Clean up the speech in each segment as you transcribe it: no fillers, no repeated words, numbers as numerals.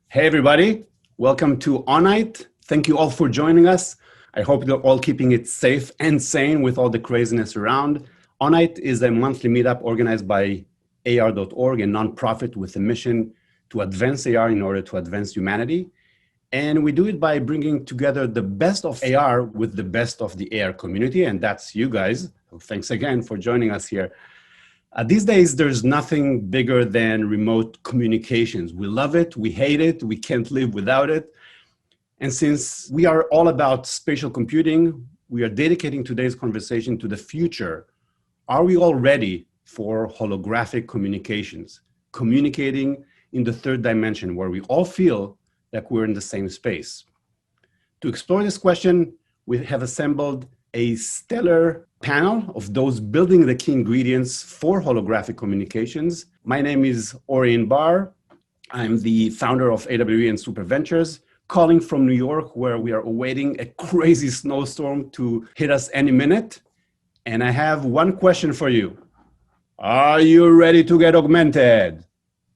Hey everybody, welcome to Nite. Thank you all for joining us. I hope you're all keeping it safe and sane with all the craziness around. Nite is a monthly meetup organized by AR.org, a nonprofit with a mission to advance AR in order to advance humanity. And we do it by bringing together the best of AR with the best of the AR community, and that's you guys. So thanks again for joining us here. These days, there's nothing bigger than remote communications. We love it, we hate it, we can't live without it. And since we are all about spatial computing, we are dedicating today's conversation to the future. Are we all ready for holographic communications? Communicating in the third dimension, where we all feel like we're in the same space. To explore this question, we have assembled a stellar panel of those building the key ingredients for holographic communications. My name is Orion Barr. I'm the founder of AWE and Super Ventures, calling from New York, where we are awaiting a crazy snowstorm to hit us any minute. And I have one question for you. Are you ready to get augmented?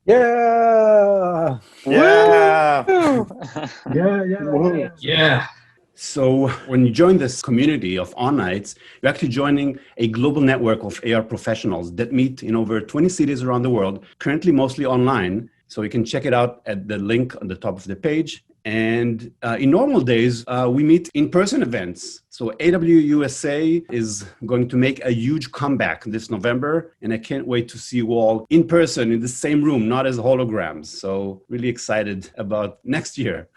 Yeah! Yeah! Yeah! So when you join this community of Nites, you're actually joining a global network of AR professionals that meet in over 20 cities around the world, currently mostly online. So you can check it out at the link on the top of the page. And in normal days, we meet in-person events. So AWUSA is going to make a huge comeback this November, and I can't wait to see you all in person in the same room, not as holograms. So really excited about next year.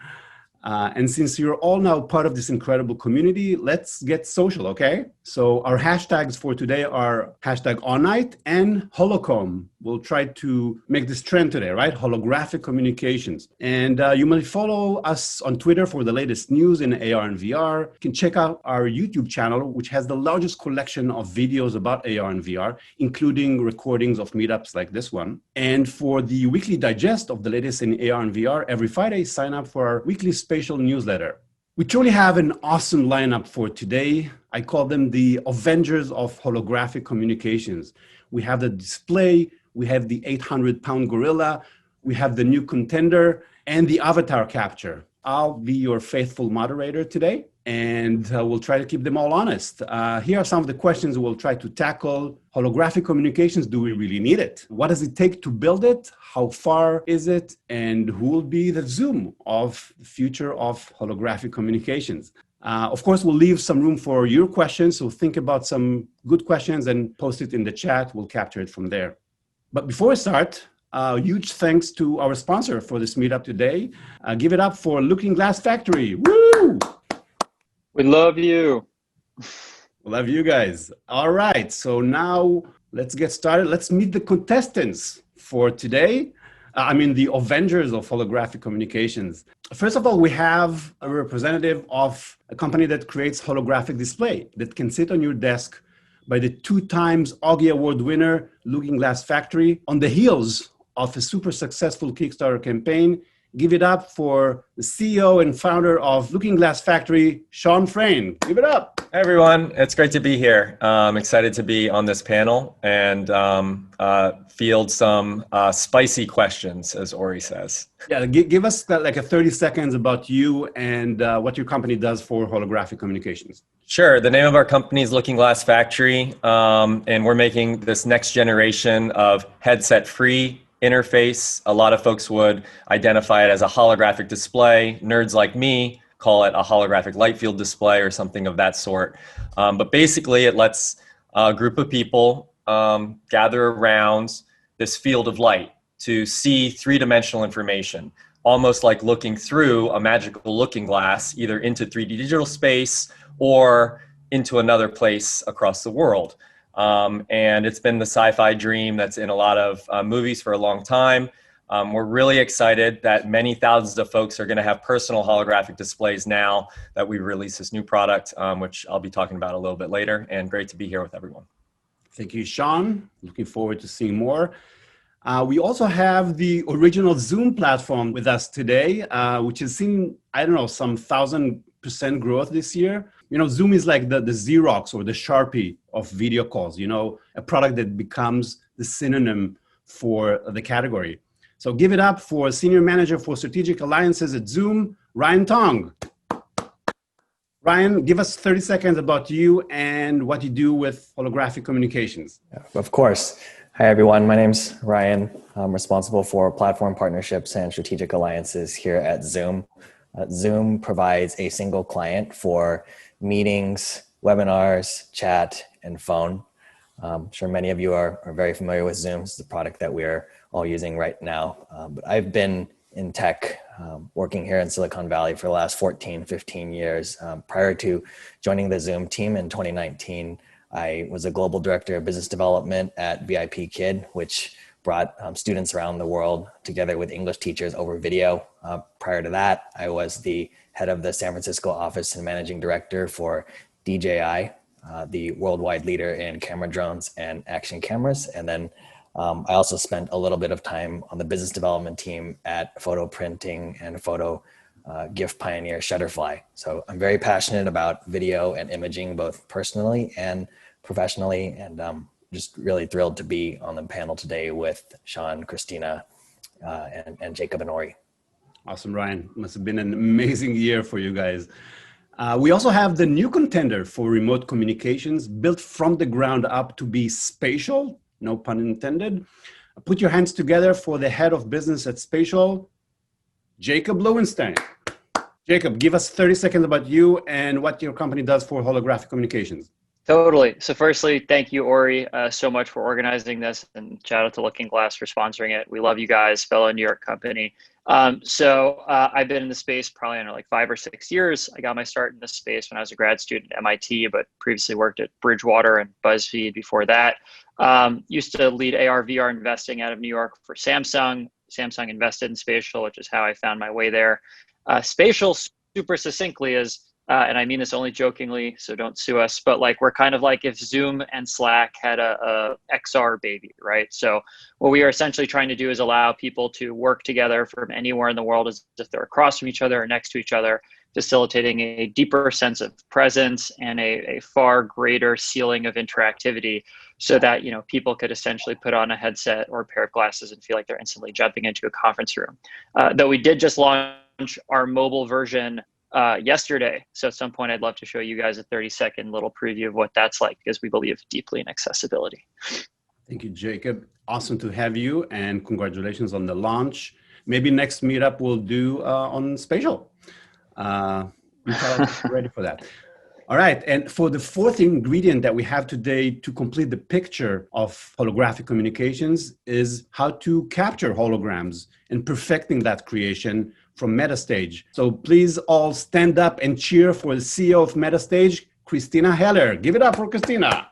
And since you're all now part of this incredible community, let's get social, okay? So our hashtags for today are hashtag #OnNite and Holocom. We'll try to make this trend today, right? Holographic communications. And you may follow us on Twitter for the latest news in AR and VR. You can check out our YouTube channel, which has the largest collection of videos about AR and VR, including recordings of meetups like this one. And for the weekly digest of the latest in AR and VR, every Friday, sign up for our weekly Spatial newsletter. We truly have an awesome lineup for today. I call them the Avengers of holographic communications. We have the display, we have the 800-pound gorilla, we have the new contender, and the avatar capture. I'll be your faithful moderator today, and we'll try to keep them all honest. Here are some of the questions we'll try to tackle. Holographic communications, do we really need it? What does it take to build it? How far is it? And who will be the Zoom of the future of holographic communications? Of course, we'll leave some room for your questions, so think about some good questions and post it in the chat. We'll capture it from there. But before we start, huge thanks to our sponsor for this meetup today. Give it up for Looking Glass Factory. Woo! We love you. Love you guys. All right, so now let's get started. Let's meet the contestants for today. The Avengers of holographic communications. First of all, we have a representative of a company that creates holographic display that can sit on your desk by the 2-times Augie Award winner, Looking Glass Factory, on the heels of a super successful Kickstarter campaign. Give it up for the CEO and founder of Looking Glass Factory, Sean Frayne. Give it up. Hey everyone, it's great to be here. I'm excited to be on this panel and field some spicy questions, as Ori says. Yeah, give us like a 30 seconds about you and what your company does for holographic communications. Sure, the name of our company is Looking Glass Factory, and we're making this next generation of headset-free interface. A lot of folks would identify it as a holographic display. Nerds like me call it a holographic light field display or something of that sort. But basically it lets a group of people gather around this field of light to see three-dimensional information, almost like looking through a magical looking glass, either into 3D digital space or into another place across the world. And it's been the sci-fi dream that's in a lot of movies for a long time. We're really excited that many thousands of folks are going to have personal holographic displays now that we release this new product, which I'll be talking about a little bit later, and great to be here with everyone. Thank you, Sean. Looking forward to seeing more. We also have the original Zoom platform with us today, which has seen, I don't know, some 1,000% growth this year. Zoom is like the Xerox or the Sharpie of video calls, a product that becomes the synonym for the category. So give it up for Senior Manager for Strategic Alliances at Zoom, Ryan Tong. Ryan, give us 30 seconds about you and what you do with Holographic Communications. Of course. Hi, everyone. My name's Ryan. I'm responsible for platform partnerships and strategic alliances here at Zoom. Zoom provides a single client for meetings, webinars, chat, and phone. I'm sure many of you are very familiar with Zoom. It's the product that we're all using right now. But I've been in tech, working here in Silicon Valley for the last 14, 15 years. Prior to joining the Zoom team in 2019, I was a global director of business development at VIP Kid, which brought students around the world together with English teachers over video. Prior to that, I was the head of the San Francisco office and managing director for DJI, the worldwide leader in camera drones and action cameras. And then I also spent a little bit of time on the business development team at photo printing and photo GIF pioneer Shutterfly. So I'm very passionate about video and imaging, both personally and professionally. And just really thrilled to be on the panel today with Sean, Christina, and Jacob and Ori. Awesome, Ryan. Must have been an amazing year for you guys. We also have the new contender for remote communications, built from the ground up to be spatial, no pun intended. Put your hands together for the head of business at Spatial, Jacob Lewinstein. Jacob, give us 30 seconds about you and what your company does for holographic communications. Totally. So firstly, thank you, Ori, so much for organizing this, and shout out to Looking Glass for sponsoring it. We love you guys, fellow New York company. I've been in the space probably under like 5 or 6 years. I got my start in this space when I was a grad student at MIT, but previously worked at Bridgewater and BuzzFeed before that. Used to lead AR, VR investing out of New York for Samsung. Samsung invested in Spatial, which is how I found my way there. Spatial, super succinctly, is and I mean this only jokingly, so don't sue us, but like we're kind of like if Zoom and Slack had a XR baby, right? So what we are essentially trying to do is allow people to work together from anywhere in the world as if they're across from each other or next to each other, facilitating a deeper sense of presence and a far greater ceiling of interactivity, so that people could essentially put on a headset or a pair of glasses and feel like they're instantly jumping into a conference room. Though we did just launch our mobile version yesterday. So at some point, I'd love to show you guys a 30-second little preview of what that's like, because we believe deeply in accessibility. Thank you, Jacob. Awesome to have you, and congratulations on the launch. Maybe next meetup we'll do on Spatial. You tell us if you're ready for that. All right, and for the fourth ingredient that we have today to complete the picture of holographic communications is how to capture holograms and perfecting that creation from Metastage. So please all stand up and cheer for the CEO of Metastage, Christina Heller. Give it up for Christina.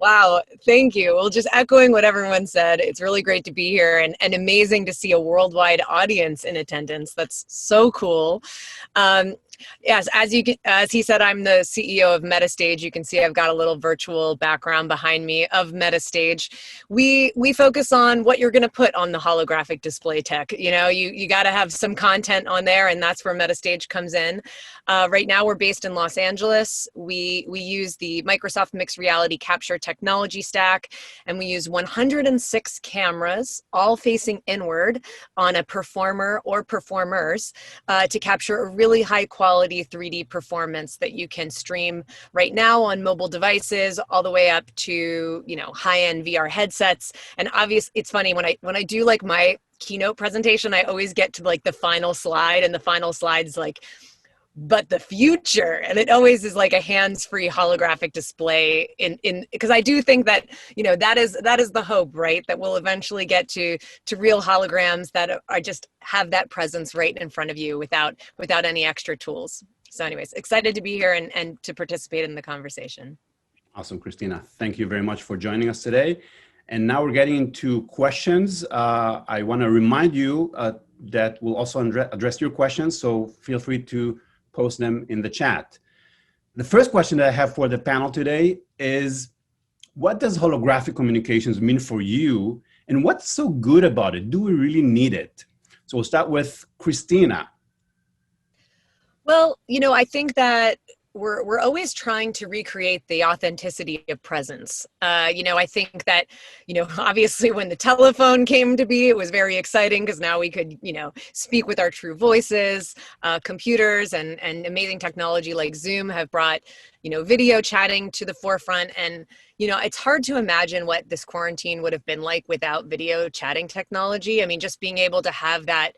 Wow, thank you. Well, just echoing what everyone said, it's really great to be here and amazing to see a worldwide audience in attendance. That's so cool. Yes, as he said, I'm the CEO of Metastage. You can see I've got a little virtual background behind me of Metastage. We focus on what you're going to put on the holographic display tech. You got to have some content on there, and that's where Metastage comes in. Right now, we're based in Los Angeles. We use the Microsoft Mixed Reality Capture technology stack, and we use 106 cameras, all facing inward on a performer or performers to capture a really high quality 3D performance that you can stream right now on mobile devices all the way up to, high-end VR headsets. And obviously, it's funny when I do like my keynote presentation, I always get to like the final slide, and the final slide's like, but the future, and it always is like a hands-free holographic display because I do think that that is the hope, right? That we'll eventually get to real holograms that are just have that presence right in front of you without any extra tools. So anyways, excited to be here and to participate in the conversation. Awesome, Christina. Thank you very much for joining us today. And now we're getting into questions. I want to remind you that we'll also address your questions, so feel free to post them in the chat. The first question that I have for the panel today is, what does holographic communications mean for you, and what's so good about it? Do we really need it? So we'll start with Christina. Well, I think that we're always trying to recreate the authenticity of presence. I think that, obviously when the telephone came to be, it was very exciting because now we could, speak with our true voices. Computers and amazing technology like Zoom have brought, video chatting to the forefront. And, it's hard to imagine what this quarantine would have been like without video chatting technology. I mean, just being able to have that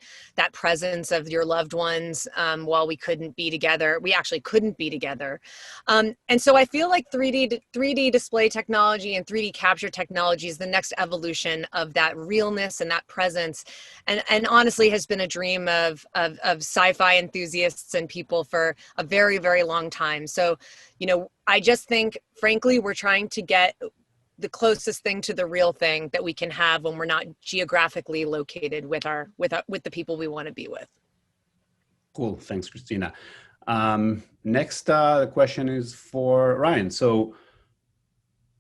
presence of your loved ones while we couldn't be together. We actually couldn't be together. And so I feel like 3D display technology and 3D capture technology is the next evolution of that realness and that presence. And honestly has been a dream of sci-fi enthusiasts and people for a very, very long time. So, I just think, frankly, we're trying to get the closest thing to the real thing that we can have when we're not geographically located with the people we want to be with. Cool. Thanks, Christina. Next question is for Ryan. So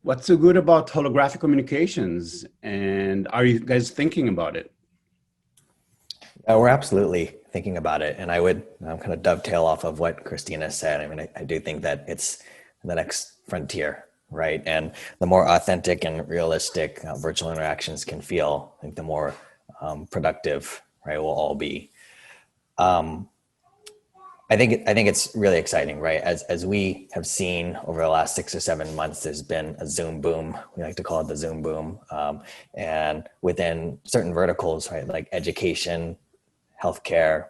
what's so good about holographic communications, and are you guys thinking about it? We're absolutely thinking about it. And I would kind of dovetail off of what Christina said. I mean, I do think that it's the next frontier, right? And the more authentic and realistic virtual interactions can feel, I think the more productive, right, we'll all be. I think it's really exciting, right? As we have seen over the last 6 or 7 months, there's been a Zoom boom. We like to call it the Zoom boom. And within certain verticals, right, like education, healthcare,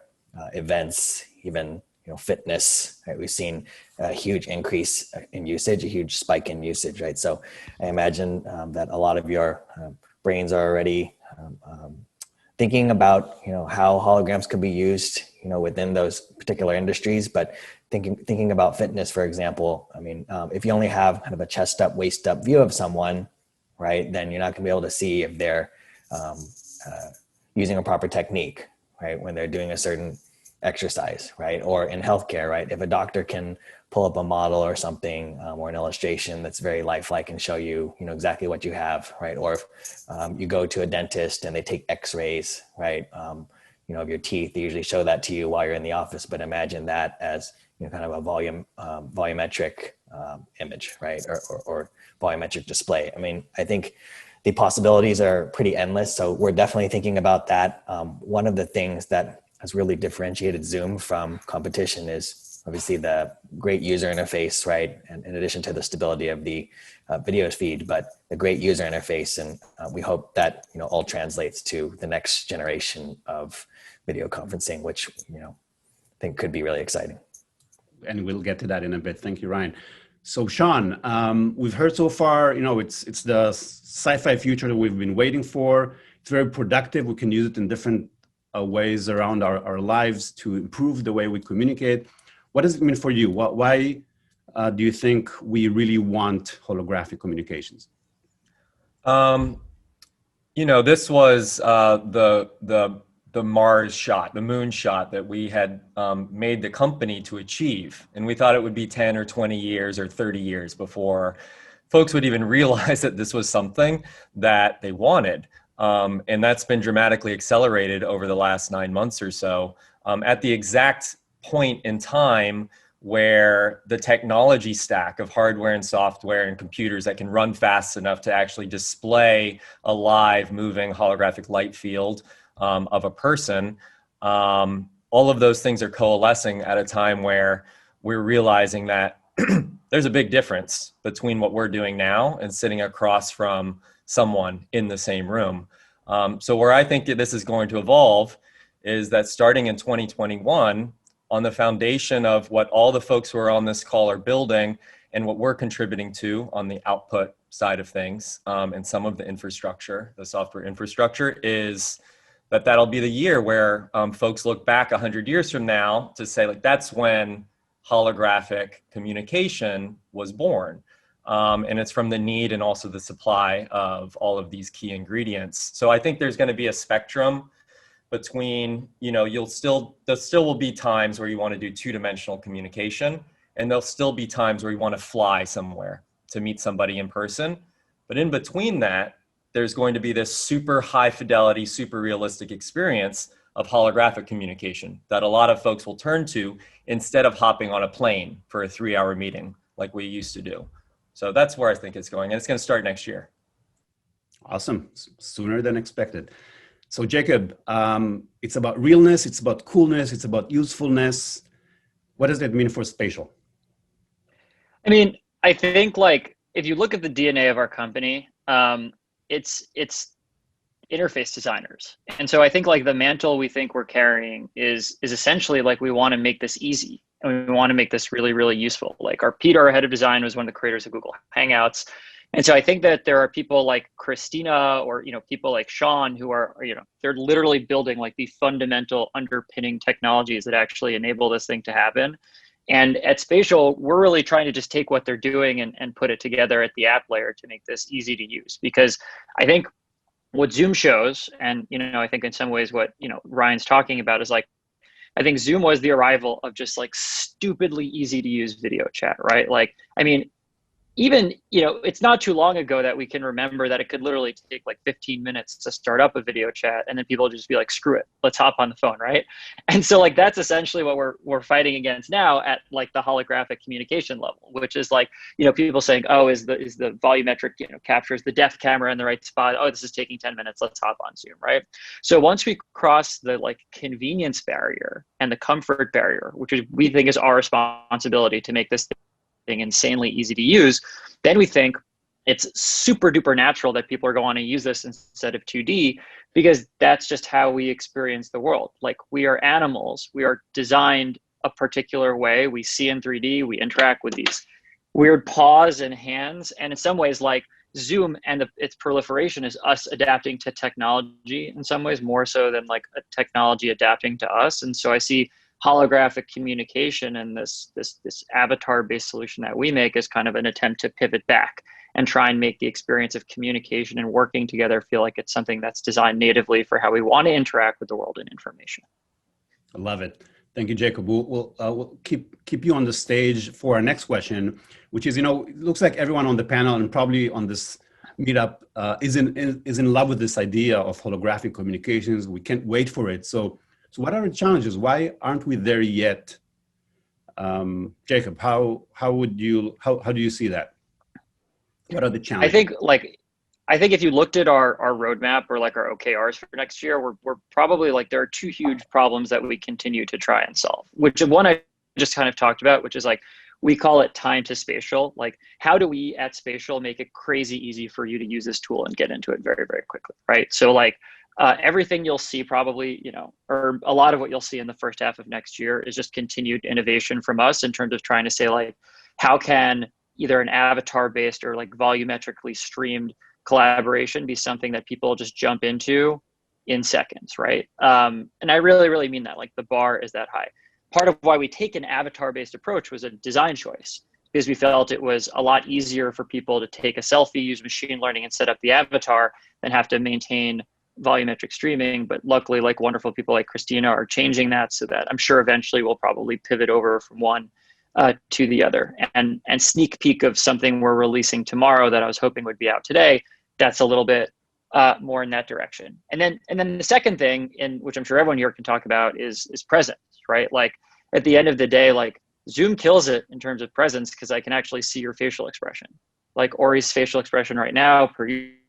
events, even fitness, right? We've seen a huge increase in usage, a huge spike in usage, right? So I imagine that a lot of your brains are already thinking about how holograms could be used within those particular industries, but thinking about fitness, for example. I mean, if you only have kind of a chest up, waist up view of someone, right, then you're not going to be able to see if they're using a proper technique, right, when they're doing a certain exercise, right? Or in healthcare, right, if a doctor can pull up a model or something or an illustration that's very lifelike and show you, exactly what you have, right? Or if you go to a dentist and they take x-rays, right, of your teeth, they usually show that to you while you're in the office, but imagine that as kind of a volumetric image, right, or volumetric display. I mean, I think the possibilities are pretty endless, so we're definitely thinking about that. One of the things that has really differentiated Zoom from competition is obviously the great user interface, right, and in addition to the stability of the video feed, but the great user interface, and we hope that all translates to the next generation of video conferencing, which I think could be really exciting. And we'll get to that in a bit. Thank you, Ryan. So Sean, we've heard so far, it's the sci-fi future that we've been waiting for. It's very productive. We can use it in different ways around our lives to improve the way we communicate. What does it mean for you? Why do you think we really want holographic communications? This was the Mars shot, the moon shot that we had made the company to achieve. And we thought it would be 10 or 20 years or 30 years before folks would even realize that this was something that they wanted. And that's been dramatically accelerated over the last 9 months or so, at the exact point in time where the technology stack of hardware and software and computers that can run fast enough to actually display a live moving holographic light field of a person, all of those things are coalescing at a time where we're realizing that there's a big difference between what we're doing now and sitting across from someone in the same room. So where I think this is going to evolve is that starting in 2021, on the foundation of what all the folks who are on this call are building and what we're contributing to on the output side of things, and some of the infrastructure, the software infrastructure, is that'll be the year where folks look back 100 years from now to say, like, that's when holographic communication was born. And it's from the need and also the supply of all of these key ingredients. So I think there's going to be a spectrum between, there still will be times where you want to do two-dimensional communication, and there'll still be times where you want to fly somewhere to meet somebody in person. But in between that, there's going to be this super high fidelity, super realistic experience of holographic communication that a lot of folks will turn to instead of hopping on a plane for a 3-hour meeting like we used to do. So that's where I think it's going, and it's going to start next year. Awesome. Sooner than expected. So Jacob, it's about realness, it's about coolness, it's about usefulness. What does that mean for Spatial? I mean, I think like if you look at the DNA of our company, it's interface designers. And so I think like the mantle we think we're carrying is essentially like we want to make this easy and we want to make this really, really useful. Like our Peter, our head of design, was one of the creators of Google Hangouts. And so I think that there are people like Christina or, people like Sean who are, they're literally building like the fundamental underpinning technologies that actually enable this thing to happen. And at Spatial, we're really trying to just take what they're doing and put it together at the app layer to make this easy to use. Because I think what Zoom shows, and, I think in some ways what, Ryan's talking about is like, I think Zoom was the arrival of just like stupidly easy to use video chat, right? Like, I mean, even, it's not too long ago that we can remember that it could literally take like 15 minutes to start up a video chat and then people just be like, screw it, let's hop on the phone, right? And so like, that's essentially what we're fighting against now at like the holographic communication level, which is like, people saying, oh, is the volumetric, captures the depth camera in the right spot? Oh, this is taking 10 minutes, let's hop on Zoom, right? So once we cross the like convenience barrier and the comfort barrier, which is, we think is our responsibility to make this insanely easy to use, then we think it's super duper natural that people are going to use this instead of 2D, because that's just how we experience the world. Like, we are animals, we are designed a particular way, we see in 3D, we interact with these weird paws and hands, and in some ways like Zoom and its proliferation is us adapting to technology in some ways more so than like a technology adapting to us. And so I see holographic communication and this avatar-based solution that we make is kind of an attempt to pivot back and try and make the experience of communication and working together feel like it's something that's designed natively for how we want to interact with the world and information. I love it. Thank you, Jacob. We'll keep you on the stage for our next question, which is, it looks like everyone on the panel and probably on this meetup is in love with this idea of holographic communications. We can't wait for it. So what are the challenges? Why aren't we there yet? Jacob, how do you see that? What are the challenges? I think if you looked at our roadmap or like our OKRs for next year, we're probably like, there are two huge problems that we continue to try and solve, which one I just kind of talked about, which is like, we call it time to spatial. Like, how do we at Spatial make it crazy easy for you to use this tool and get into it very, very quickly, right? So like, everything you'll see probably, or a lot of what you'll see in the first half of next year is just continued innovation from us in terms of trying to say like, how can either an avatar-based or like volumetrically streamed collaboration be something that people just jump into in seconds, right? And I really, really mean that. Like, the bar is that high. Part of why we take an avatar-based approach was a design choice, because we felt it was a lot easier for people to take a selfie, use machine learning, and set up the avatar than have to maintain volumetric streaming. But luckily, like, wonderful people like Christina are changing that, so that I'm sure eventually we'll probably pivot over from one to the other. And sneak peek of something we're releasing tomorrow that I was hoping would be out today, that's a little bit more in that direction. And then the second thing, in which I'm sure everyone here can talk about, is presence, right? Like, at the end of the day, like, Zoom kills it in terms of presence because I can actually see your facial expression. Like Ori's facial expression right now, per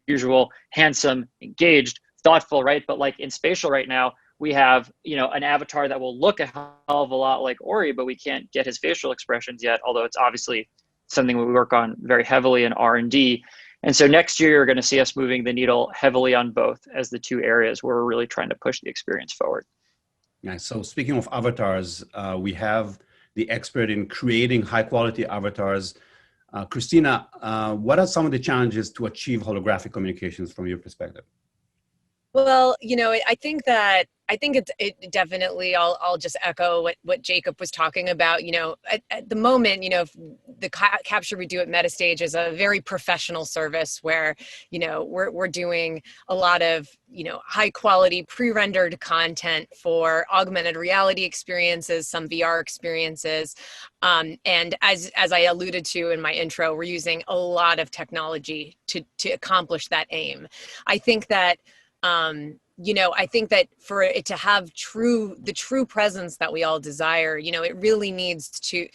usual, handsome, engaged, thoughtful, right? But like in Spatial right now, we have, an avatar that will look a hell of a lot like Ori, but we can't get his facial expressions yet, although it's obviously something we work on very heavily in R&D. And so next year, you're going to see us moving the needle heavily on both as the two areas where we're really trying to push the experience forward. Nice. So speaking of avatars, we have the expert in creating high quality avatars. Christina, what are some of the challenges to achieve holographic communications from your perspective? Well, I think it definitely, I'll just echo what Jacob was talking about. At the moment, the capture we do at Metastage is a very professional service where, we're doing a lot of, high quality pre-rendered content for augmented reality experiences, some VR experiences. And as I alluded to in my intro, we're using a lot of technology to accomplish that aim. I think that, I think that for it to have the true presence that we all desire, it really needs to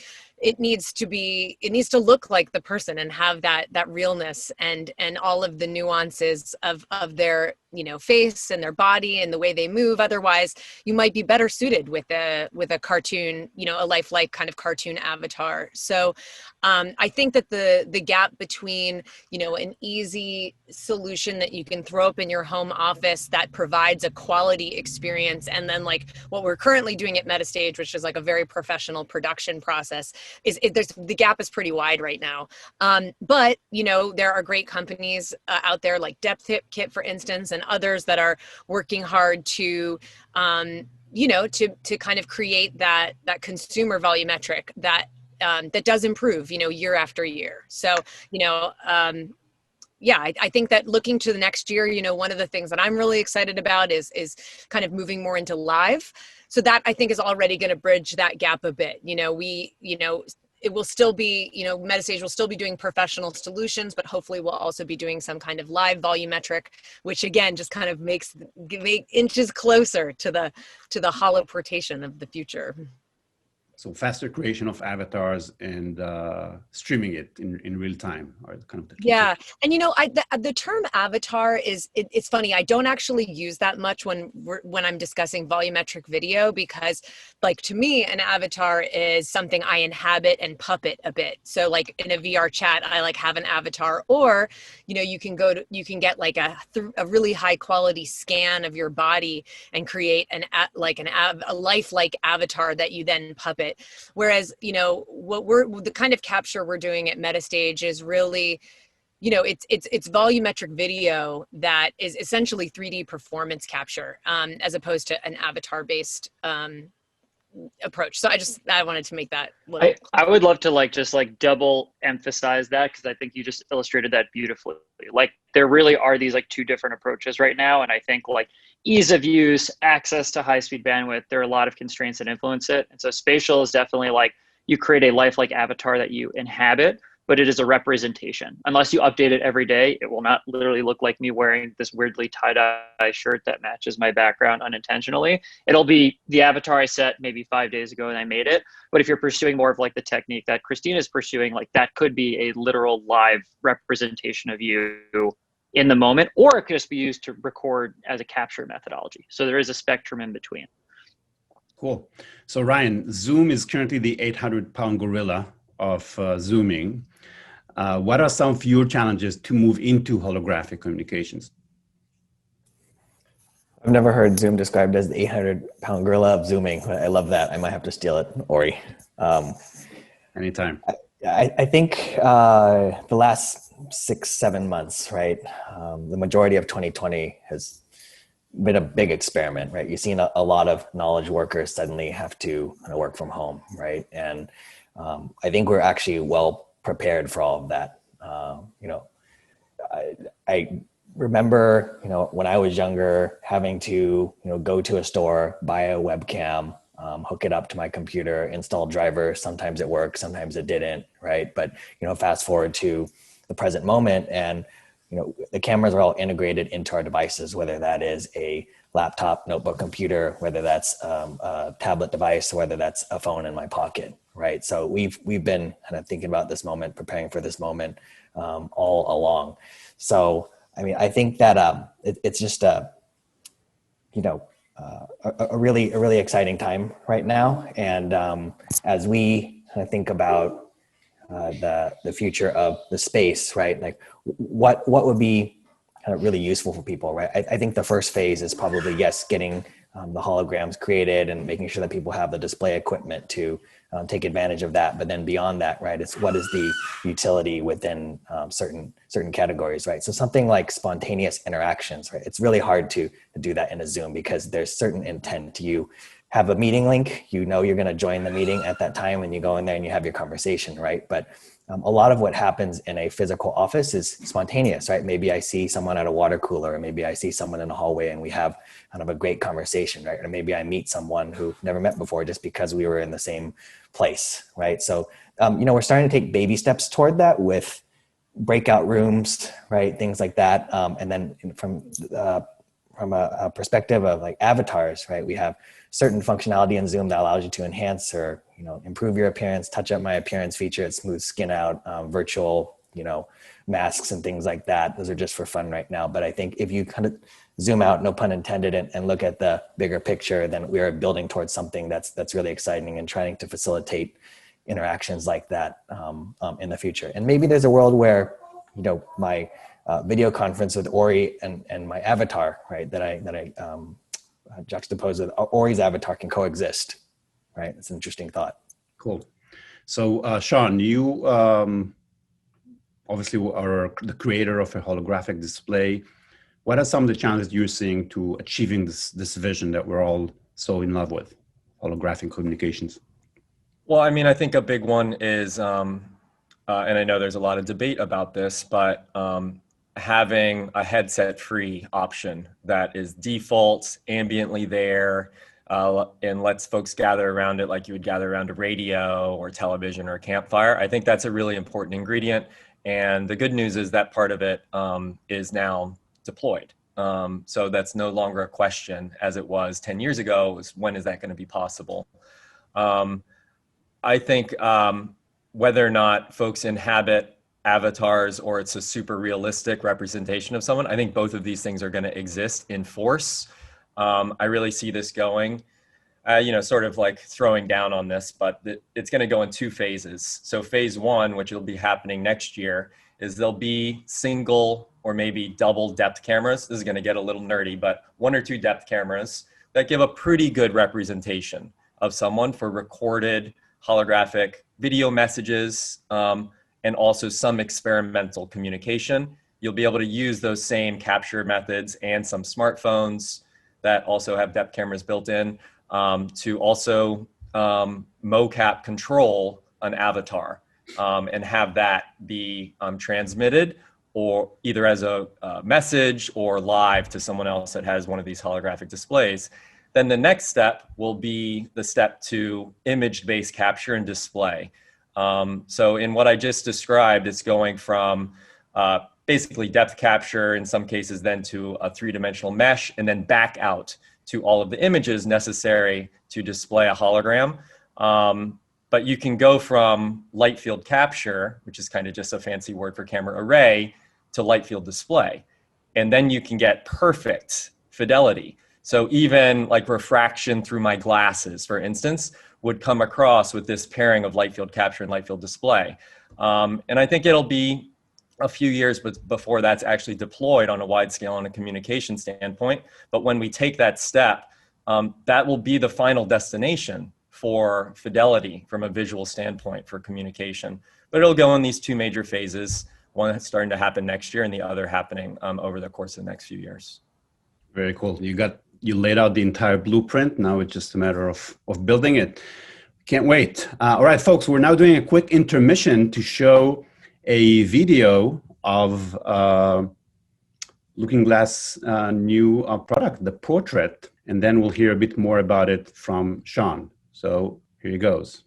look like the person and have that realness and all of the nuances of their face and their body and the way they move. Otherwise you might be better suited with a cartoon, a lifelike kind of cartoon avatar. So I think that the gap between an easy solution that you can throw up in your home office that provides a quality experience, and then like what we're currently doing at Metastage, which is like a very professional production process, the gap is pretty wide right now. But there are great companies out there like Depth Kit, for instance, and others that are working hard to to kind of create that consumer volumetric that does improve year after year. So I think that looking to the next year, one of the things that I'm really excited about is kind of moving more into live. So that I think is already going to bridge that gap a bit. It will still be, Metastage will still be doing professional solutions, but hopefully we'll also be doing some kind of live volumetric, which again, just kind of make inches closer to the holoportation of the future. So faster creation of avatars and streaming it in real time are kind of the key. Yeah, and the term avatar it's funny. I don't actually use that much when I'm discussing volumetric video, because like to me an avatar is something I inhabit and puppet a bit. So like in a VR chat, I like have an avatar, or you can get like a really high quality scan of your body and create a lifelike avatar that you then puppet. Whereas, the kind of capture we're doing at Metastage is really, it's volumetric video that is essentially 3D performance capture, as opposed to an avatar based approach. So I wanted to make that. I would love to just double emphasize that, because I think you just illustrated that beautifully. Like there really are these two different approaches right now, and I think ease of use, access to high speed bandwidth, there are a lot of constraints that influence it. And so spatial is definitely you create a lifelike avatar that you inhabit, but it is a representation. Unless you update it every day, it will not literally look like me wearing this weirdly tie-dye shirt that matches my background unintentionally. It'll be the avatar I set maybe 5 days ago and I made it. But if you're pursuing more of the technique that Christina is pursuing, that could be a literal live representation of you in the moment, or it could just be used to record as a capture methodology. So there is a spectrum in between. Cool. So Ryan, Zoom is currently the 800-pound gorilla of Zooming. What are some of your challenges to move into holographic communications? I've never heard Zoom described as the 800-pound gorilla of Zooming. I love that. I might have to steal it, Ori. Anytime. I think the last 6-7 months, right? The majority of 2020 has been a big experiment, right? You've seen a lot of knowledge workers suddenly have to work from home, right? And I think we're actually well prepared for all of that. I remember, when I was younger, having to, go to a store, buy a webcam, hook it up to my computer, install drivers. Sometimes it worked, sometimes it didn't, right? But, fast forward to the present moment, and, the cameras are all integrated into our devices, whether that is a laptop, notebook, computer, whether that's a tablet device, whether that's a phone in my pocket, right? So we've been kind of thinking about this moment, preparing for this moment all along. So, I think that it's just a really exciting time right now. And as we kind of think about the future of the space, right? What would be kind of really useful for people, right? I think the first phase is probably, yes, getting the holograms created and making sure that people have the display equipment to take advantage of that. But then beyond that, right, it's what is the utility within certain categories, right? So something like spontaneous interactions, right? It's really hard to do that in a Zoom because there's certain intent. You have a meeting link, you're going to join the meeting at that time, and you go in there and you have your conversation, right? But a lot of what happens in a physical office is spontaneous, right? Maybe I see someone at a water cooler, or maybe I see someone in a hallway and we have kind of a great conversation, right? Or maybe I meet someone who never met before just because we were in the same place, right? So, we're starting to take baby steps toward that with breakout rooms, right? Things like that. And then from a perspective of like avatars, right? We have certain functionality in Zoom that allows you to enhance or, you know, improve your appearance, touch up my appearance feature, it smooths skin out, virtual, you know, masks and things like that. Those are just for fun right now. But I think if you kind of zoom out, no pun intended, and look at the bigger picture, then we are building towards something that's really exciting and trying to facilitate interactions like that in the future. And maybe there's a world where, you know, my video conference with Ori and my avatar, right, that I juxtapose with Ori's avatar can coexist, right? It's an interesting thought. Cool. So Sean, you obviously are the creator of a holographic display. What are some of the challenges you're seeing to achieving this vision that we're all so in love with, holographic communications? Well, I mean, I think a big one is, and I know there's a lot of debate about this, but having a headset-free option that is default, ambiently there, and lets folks gather around it like you would gather around a radio or television or a campfire. I think that's a really important ingredient. And the good news is that part of it is now deployed. So that's no longer a question as it was 10 years ago. It was, when is that going to be possible? I think whether or not folks inhabit avatars or it's a super realistic representation of someone, I think both of these things are going to exist in force. I really see this going, you know, sort of like throwing down on this, but it's going to go in two phases. So phase one, which will be happening next year, is there'll be single or maybe double depth cameras. This is going to get a little nerdy, but 1 or 2 depth cameras that give a pretty good representation of someone for recorded holographic video messages, and also some experimental communication. You'll be able to use those same capture methods and some smartphones that also have depth cameras built in to also mocap control an avatar and have that be transmitted or either as a message or live to someone else that has one of these holographic displays. Then the next step will be the step to image-based capture and display. So in what I just described, it's going from basically depth capture in some cases then to a 3-dimensional mesh and then back out to all of the images necessary to display a hologram. But you can go from light field capture, which is kind of just a fancy word for camera array, to light field display. And then you can get perfect fidelity. So even like refraction through my glasses, for instance, would come across with this pairing of light field capture and light field display. And I think it'll be a few years before that's actually deployed on a wide scale on a communication standpoint. But when we take that step, that will be the final destination for fidelity from a visual standpoint for communication. But it'll go in these 2 major phases, one that's starting to happen next year and the other happening over the course of the next few years. Very cool. You laid out the entire blueprint. Now it's just a matter of building it. Can't wait. All right, folks, we're now doing a quick intermission to show a video of Looking Glass' new product, the portrait, and then we'll hear a bit more about it from Sean. So here he goes.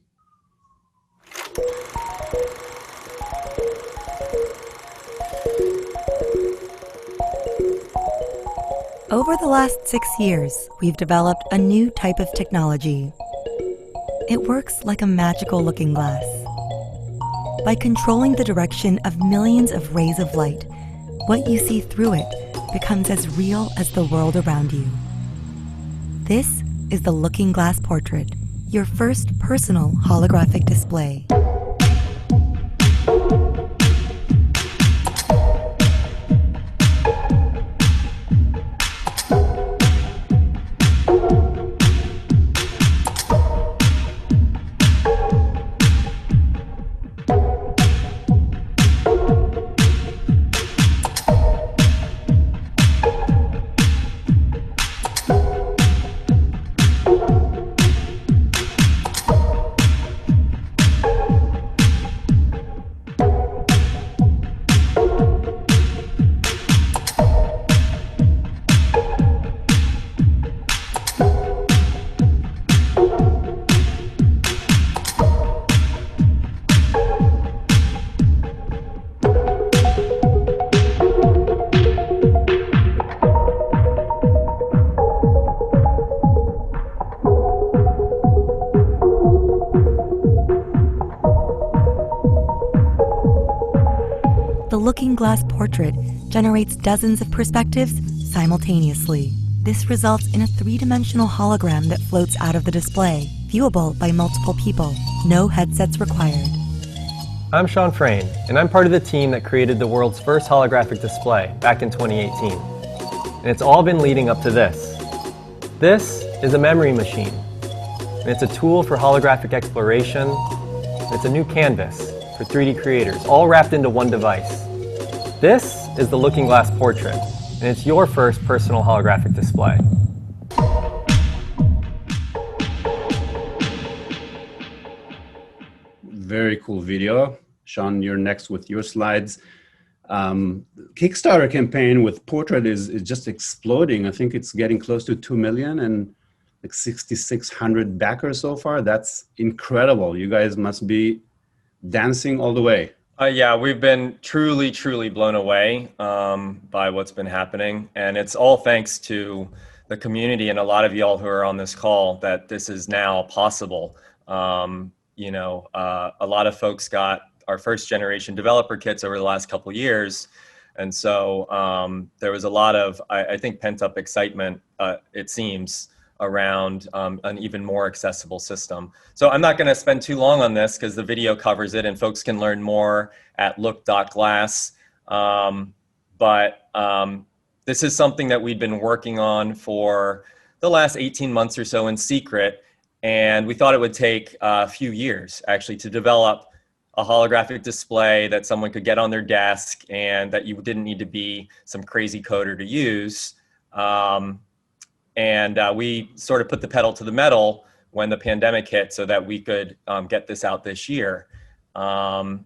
Over the last 6 years, we've developed a new type of technology. It works like a magical looking glass. By controlling the direction of millions of rays of light, what you see through it becomes as real as the world around you. This is the Looking Glass Portrait, your first personal holographic display. The looking glass portrait generates dozens of perspectives simultaneously. This results in a three-dimensional hologram that floats out of the display, viewable by multiple people. No headsets required. I'm Sean Frayne, and I'm part of the team that created the world's first holographic display back in 2018. And it's all been leading up to this. This is a memory machine, and it's a tool for holographic exploration, and it's a new canvas for 3D creators, all wrapped into one device. This is the Looking Glass Portrait, and it's your first personal holographic display. Very cool video. Sean, you're next with your slides. Kickstarter campaign with Portrait is just exploding. I think it's getting close to 2 million and like 6,600 backers so far. That's incredible. You guys must be dancing all the way. Yeah, we've been truly, truly blown away by what's been happening. And it's all thanks to the community and a lot of y'all who are on this call that this is now possible. A lot of folks got our first generation developer kits over the last couple of years. And so there was a lot of, I think, pent up excitement, it seems, around an even more accessible system. So I'm not going to spend too long on this because the video covers it and folks can learn more at look.glass. But this is something that we've been working on for the last 18 months or so in secret. And we thought it would take a few years actually to develop a holographic display that someone could get on their desk and that you didn't need to be some crazy coder to use. We sort of put the pedal to the metal when the pandemic hit so that we could get this out this year. We're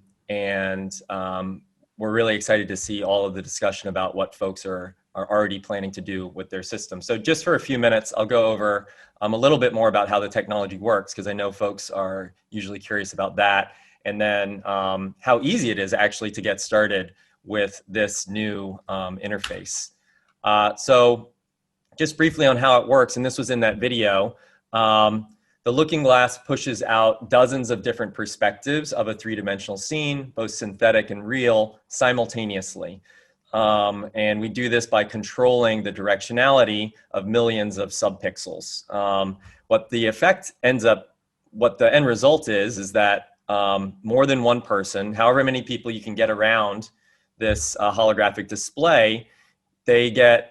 really excited to see all of the discussion about what folks are already planning to do with their system. So just for a few minutes, I'll go over a little bit more about how the technology works, because I know folks are usually curious about that. And then how easy it is actually to get started with this new interface. So just briefly on how it works, and this was in that video, the Looking Glass pushes out dozens of different perspectives of a three-dimensional scene, both synthetic and real, simultaneously. And we do this by controlling the directionality of millions of subpixels. What the end result is that more than one person, however many people you can get around this holographic display, they get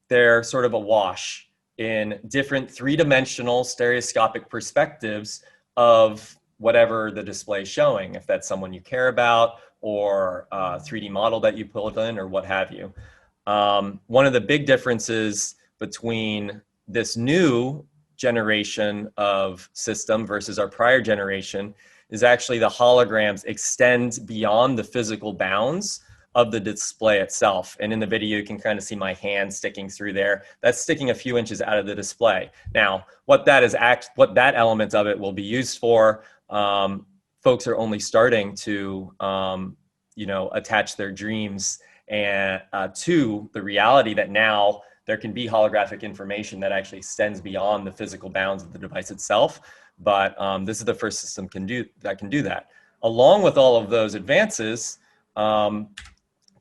they're sort of awash in different three-dimensional stereoscopic perspectives of whatever the display is showing, if that's someone you care about or a 3D model that you pulled in or what have you. One of the big differences between this new generation of system versus our prior generation is actually the holograms extend beyond the physical bounds of the display itself. And in the video, you can kind of see my hand sticking through there. That's sticking a few inches out of the display. Now, what that element of it will be used for, folks are only starting to, attach their dreams and to the reality that now there can be holographic information that actually extends beyond the physical bounds of the device itself. But this is the first system that can do that. Along with all of those advances,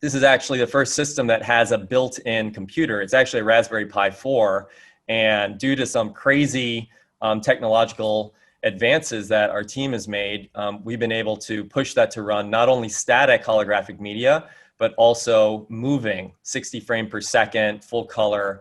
this is actually the first system that has a built-in computer. It's actually a Raspberry Pi 4, and due to some crazy technological advances that our team has made, we've been able to push that to run not only static holographic media, but also moving 60 frames per second, full color,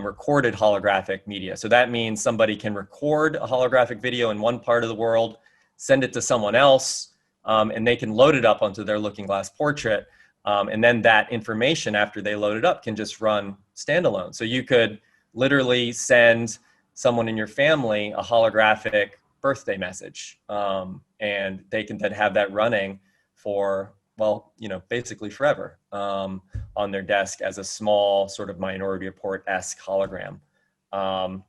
recorded holographic media. So that means somebody can record a holographic video in one part of the world, send it to someone else, and they can load it up onto their Looking Glass Portrait. And then that information, after they load it up, can just run standalone. So you could literally send someone in your family a holographic birthday message, and they can then have that running for, basically forever on their desk as a small sort of Minority Report-esque hologram. And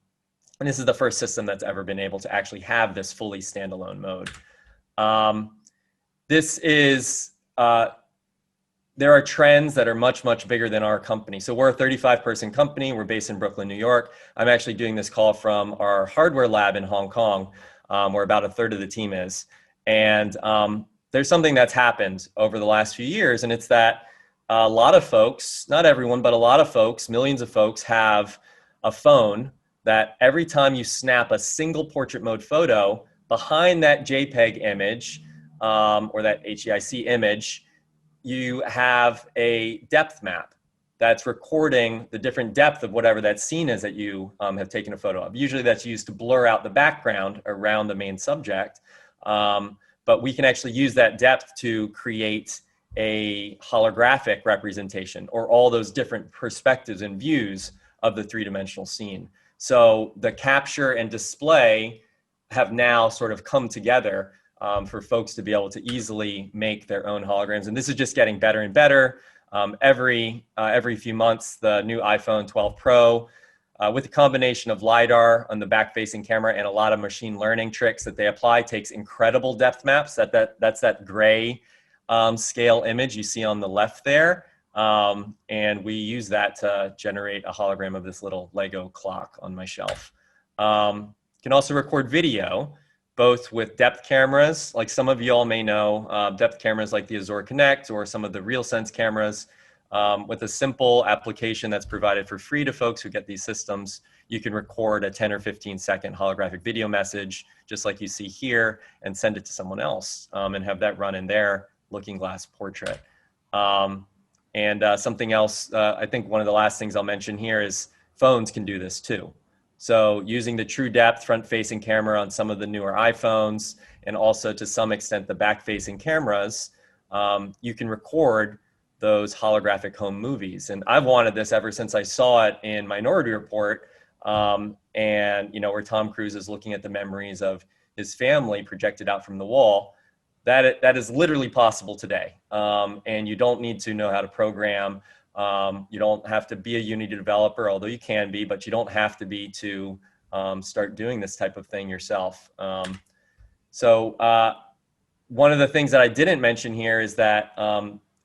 this is the first system that's ever been able to actually have this fully standalone mode. There are trends that are much, much bigger than our company. So we're a 35-person company. We're based in Brooklyn, New York. I'm actually doing this call from our hardware lab in Hong Kong, where about a third of the team is. And there's something that's happened over the last few years, and it's that a lot of folks, not everyone, but a lot of folks, millions of folks have a phone that every time you snap a single portrait mode photo behind that JPEG image or that HEIC image, you have a depth map that's recording the different depth of whatever that scene is that you have taken a photo of. Usually that's used to blur out the background around the main subject. But we can actually use that depth to create a holographic representation, or all those different perspectives and views of the three-dimensional scene. So the capture and display have now sort of come together for folks to be able to easily make their own holograms. And this is just getting better and better. Every few months, the new iPhone 12 Pro, with a combination of LiDAR on the back-facing camera and a lot of machine learning tricks that they apply, takes incredible depth maps. That's that gray scale image you see on the left there. And we use that to generate a hologram of this little Lego clock on my shelf. Can also record video, both with depth cameras, like some of you all may know, depth cameras like the Azure Connect or some of the RealSense cameras. With a simple application that's provided for free to folks who get these systems, you can record a 10 or 15 second holographic video message, just like you see here, and send it to someone else and have that run in their looking glass portrait. Something else, I think one of the last things I'll mention here is phones can do this too. So using the true depth front-facing camera on some of the newer iPhones, and also to some extent the back-facing cameras, you can record those holographic home movies. And I've wanted this ever since I saw it in Minority Report, and where Tom Cruise is looking at the memories of his family projected out from the wall. That is literally possible today. And you don't need to know how to program. You don't have to be a Unity developer, although you can be, but you don't have to be to start doing this type of thing yourself. So one of the things that I didn't mention here is that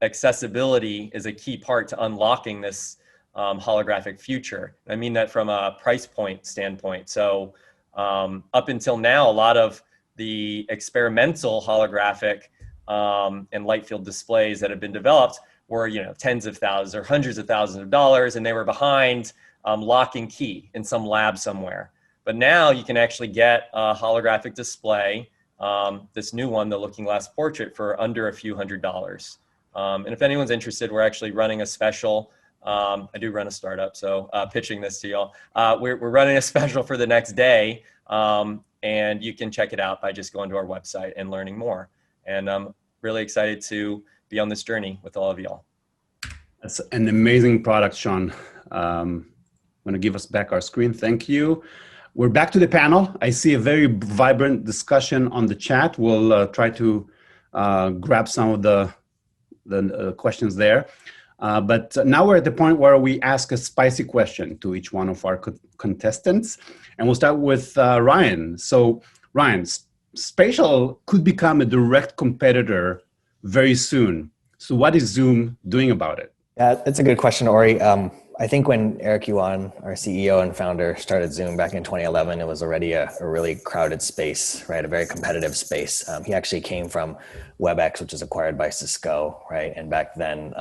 accessibility is a key part to unlocking this holographic future. I mean that from a price point standpoint. So up until now, a lot of the experimental holographic and light field displays that have been developed were, tens of thousands or hundreds of thousands of dollars, and they were behind lock and key in some lab somewhere. But now you can actually get a holographic display, this new one, the Looking Glass Portrait, for under a few $100s. And if anyone's interested, we're actually running a special. I do run a startup, so pitching this to y'all. We're running a special for the next day, and you can check it out by just going to our website and learning more. And I'm really excited to be on this journey with all of y'all. That's an amazing product, Sean. I'm going to give us back our screen. Thank you. We're back to the panel. I see a very vibrant discussion on the chat. We'll try to grab some of the questions there. But now we're at the point where we ask a spicy question to each one of our contestants. And we'll start with Ryan. So Ryan, Spatial could become a direct competitor very soon. So what is Zoom doing about it? Yeah, that's a good question, Ori. I think when Eric Yuan, our CEO and founder, started Zoom back in 2011, it was already a really crowded space, right? A very competitive space. He actually came from WebEx, which was acquired by Cisco, right? And back then,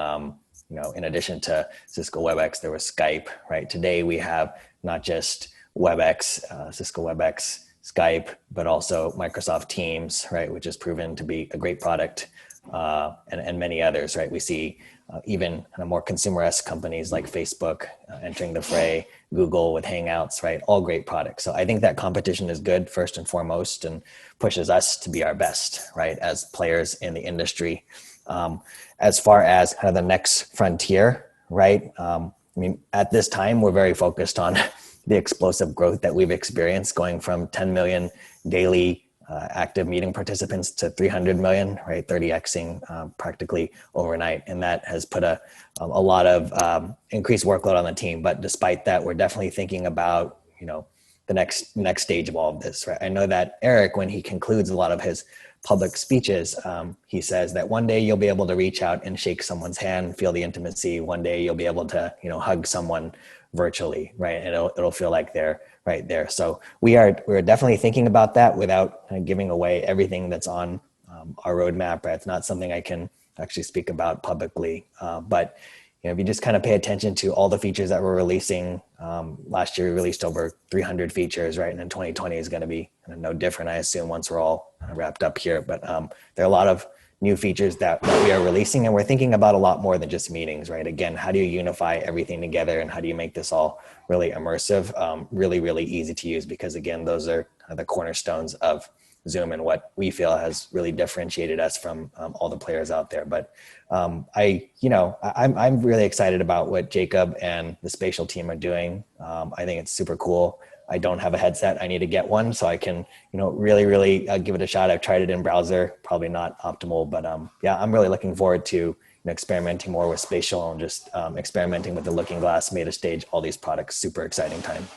in addition to Cisco WebEx, there was Skype, right? Today we have not just WebEx, Cisco WebEx, Skype, but also Microsoft Teams, right? Which has proven to be a great product, and many others, right? We see even kind of more consumer-esque companies like Facebook entering the fray, Google with Hangouts, right? All great products. So I think that competition is good first and foremost, and pushes us to be our best, right? As players in the industry. As far as kind of the next frontier, right? At this time, we're very focused on the explosive growth that we've experienced, going from 10 million daily active meeting participants to 300 million, right? 30xing practically overnight. And that has put a lot of increased workload on the team. But despite that, we're definitely thinking about, the next stage of all of this, right? I know that Eric, when he concludes a lot of his public speeches, he says that one day you'll be able to reach out and shake someone's hand, feel the intimacy. One day you'll be able to, hug someone virtually, right? And it'll feel like they're right there. So we're definitely thinking about that without kind of giving away everything that's on our roadmap. Right? It's not something I can actually speak about publicly, but if you just kind of pay attention to all the features that we're releasing, last year we released over 300 features, right? And then 2020 is going to be no different, I assume, once we're all wrapped up here. But there are a lot of new features that we are releasing, and we're thinking about a lot more than just meetings, right? Again, how do you unify everything together, and how do you make this all really immersive, really, really easy to use? Because again, those are the cornerstones of Zoom and what we feel has really differentiated us from all the players out there. But I'm really excited about what Jacob and the Spatial team are doing. I think it's super cool. I don't have a headset. I need to get one so I can, really give it a shot. I've tried it in browser, probably not optimal, but I'm really looking forward to experimenting more with Spatial and just experimenting with the Looking Glass, Metastage, all these products. Super exciting time.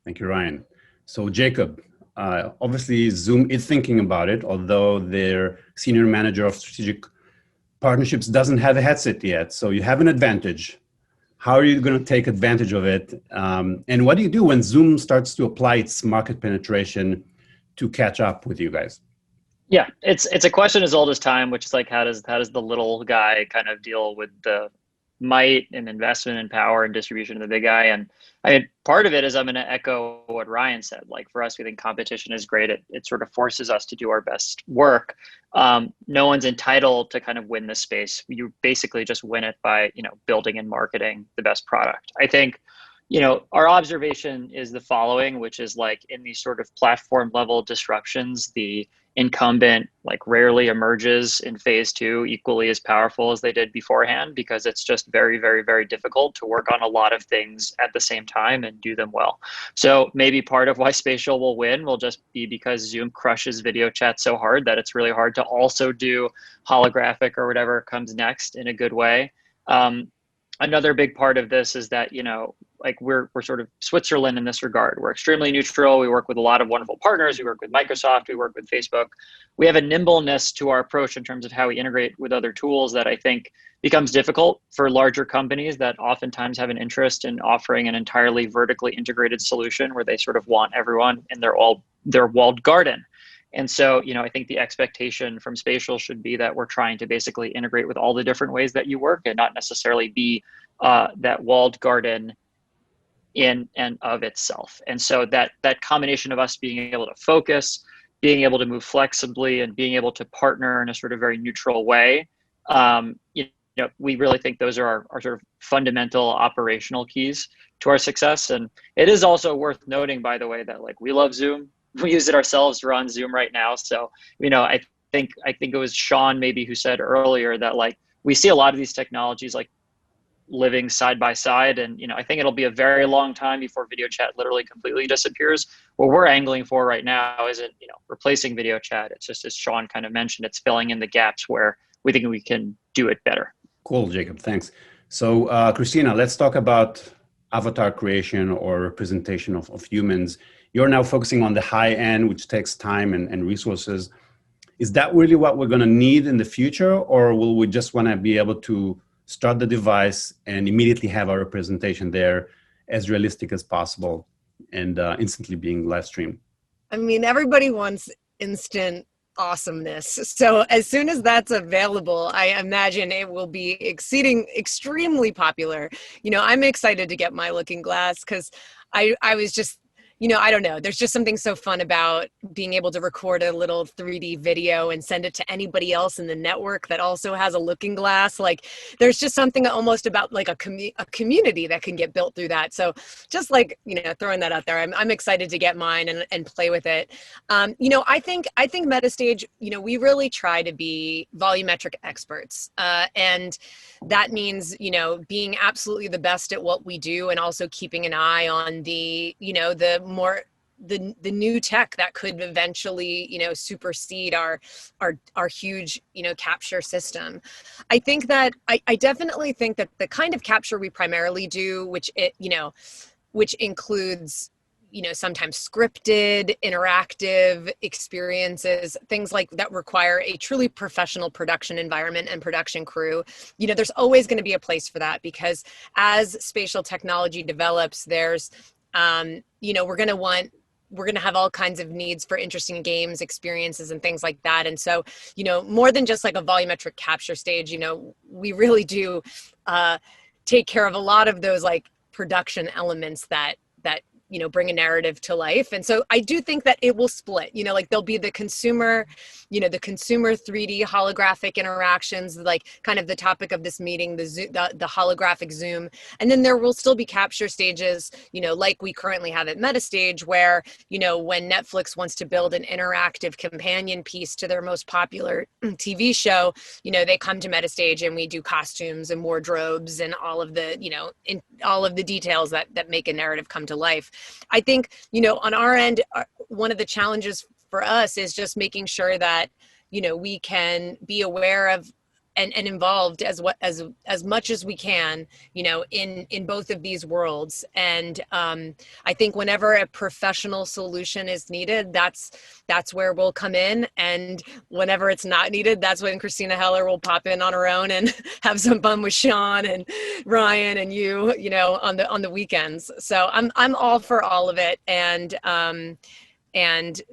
Thank you, Ryan. So Jacob, obviously Zoom is thinking about it, although their senior manager of strategic partnerships doesn't have a headset yet. So you have an advantage. How are you going to take advantage of it? And what do you do when Zoom starts to apply its market penetration to catch up with you guys? Yeah, it's a question as old as time, which is like, how does the little guy kind of deal with the might and investment and power and distribution of the big guy? And I mean, part of it is, I'm going to echo what Ryan said. Like, for us, we think competition is great. It sort of forces us to do our best work. No one's entitled to kind of win this space. You basically just win it by, building and marketing the best product. I think, our observation is the following, which is like, in these sort of platform level disruptions, the incumbent rarely emerges in phase 2 equally as powerful as they did beforehand, because it's just very, very, very difficult to work on a lot of things at the same time and do them well. So maybe part of why Spatial will win will just be because Zoom crushes video chat so hard that it's really hard to also do holographic or whatever comes next in a good way. Another big part of this is that, we're sort of Switzerland in this regard. We're extremely neutral. We work with a lot of wonderful partners. We work with Microsoft. We work with Facebook. We have a nimbleness to our approach in terms of how we integrate with other tools that I think becomes difficult for larger companies that oftentimes have an interest in offering an entirely vertically integrated solution where they sort of want everyone in their walled garden. And so, I think the expectation from Spatial should be that we're trying to basically integrate with all the different ways that you work and not necessarily be that walled garden in and of itself. And so that combination of us being able to focus, being able to move flexibly, and being able to partner in a sort of very neutral way, we really think those are our sort of fundamental operational keys to our success. And it is also worth noting, by the way, that we love Zoom. We use it ourselves. We're on Zoom right now. So, I think it was Sean maybe who said earlier that we see a lot of these technologies living side by side. And, I think it'll be a very long time before video chat literally completely disappears. What we're angling for right now isn't, replacing video chat. It's just, as Sean kind of mentioned, it's filling in the gaps where we think we can do it better. Cool, Jacob. Thanks. So, Christina, let's talk about avatar creation or representation of humans. You're now focusing on the high end, which takes time and resources. Is that really what we're going to need in the future? Or will we just want to be able to start the device and immediately have our representation there as realistic as possible and instantly being live streamed? I mean, everybody wants instant awesomeness. So as soon as that's available, I imagine it will be extremely popular. I'm excited to get my Looking Glass because I was just, I don't know. There's just something so fun about being able to record a little 3D video and send it to anybody else in the network that also has a Looking Glass. There's just something almost about a community that can get built through that. So just throwing that out there, I'm excited to get mine and play with it. I think Metastage, we really try to be volumetric experts. And that means, being absolutely the best at what we do and also keeping an eye on the new tech that could eventually, supersede our huge, capture system. I think that I definitely think that the kind of capture we primarily do, which includes, sometimes scripted, interactive experiences, things like that require a truly professional production environment and production crew. There's always going to be a place for that because as spatial technology develops, there's, we're going to want we're going to have all kinds of needs for interesting games, experiences, and things like that. And so, more than just like a volumetric capture stage, we really do take care of a lot of those like production elements that bring a narrative to life. And so I do think that it will split, like there'll be the consumer 3D holographic interactions, like kind of the topic of this meeting, the holographic Zoom. And then there will still be capture stages, like we currently have at Metastage, where, when Netflix wants to build an interactive companion piece to their most popular TV show, they come to Metastage and we do costumes and wardrobes and all of the, all of the details that make a narrative come to life. I think, on our end, one of the challenges for us is just making sure that, we can be aware of and involved as much as we can, in both of these worlds. And I think whenever a professional solution is needed, that's where we'll come in. And whenever it's not needed, that's when Christina Heller will pop in on her own and have some fun with Sean and Ryan and you, on the weekends. So I'm all for all of it. And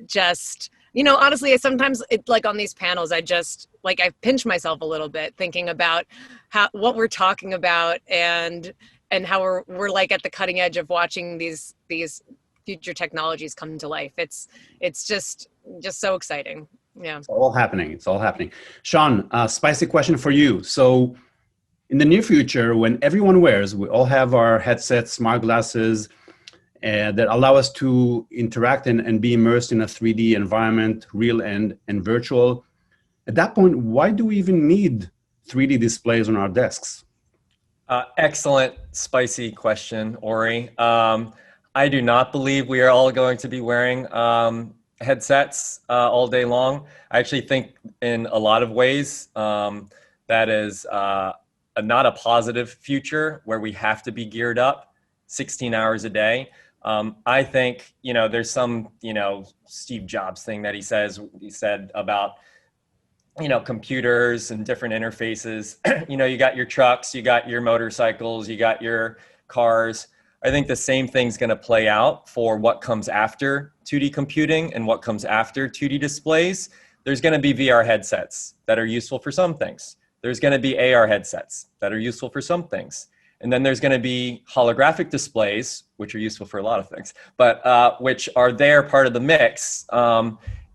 just, honestly, sometimes it's like on these panels, I pinch myself a little bit thinking about what we're talking about and how we're like at the cutting edge of watching these future technologies come to life. It's just so exciting. Yeah. It's all happening. Sean, spicy question for you. So in the near future, when everyone we all have our headsets, smart glasses, that allow us to interact and be immersed in a 3D environment, real and virtual. At that point, why do we even need 3D displays on our desks? Excellent, spicy question, Ori. I do not believe we are all going to be wearing headsets all day long. I actually think in a lot of ways that is not a positive future where we have to be geared up 16 hours a day. I think, there's some, Steve Jobs thing that he said about, computers and different interfaces. You got your trucks, you got your motorcycles, you got your cars. I think the same thing's going to play out for what comes after 2D computing and what comes after 2D displays. There's going to be VR headsets that are useful for some things. There's going to be AR headsets that are useful for some things. And then there's going to be holographic displays, which are useful for a lot of things, but which are part of the mix.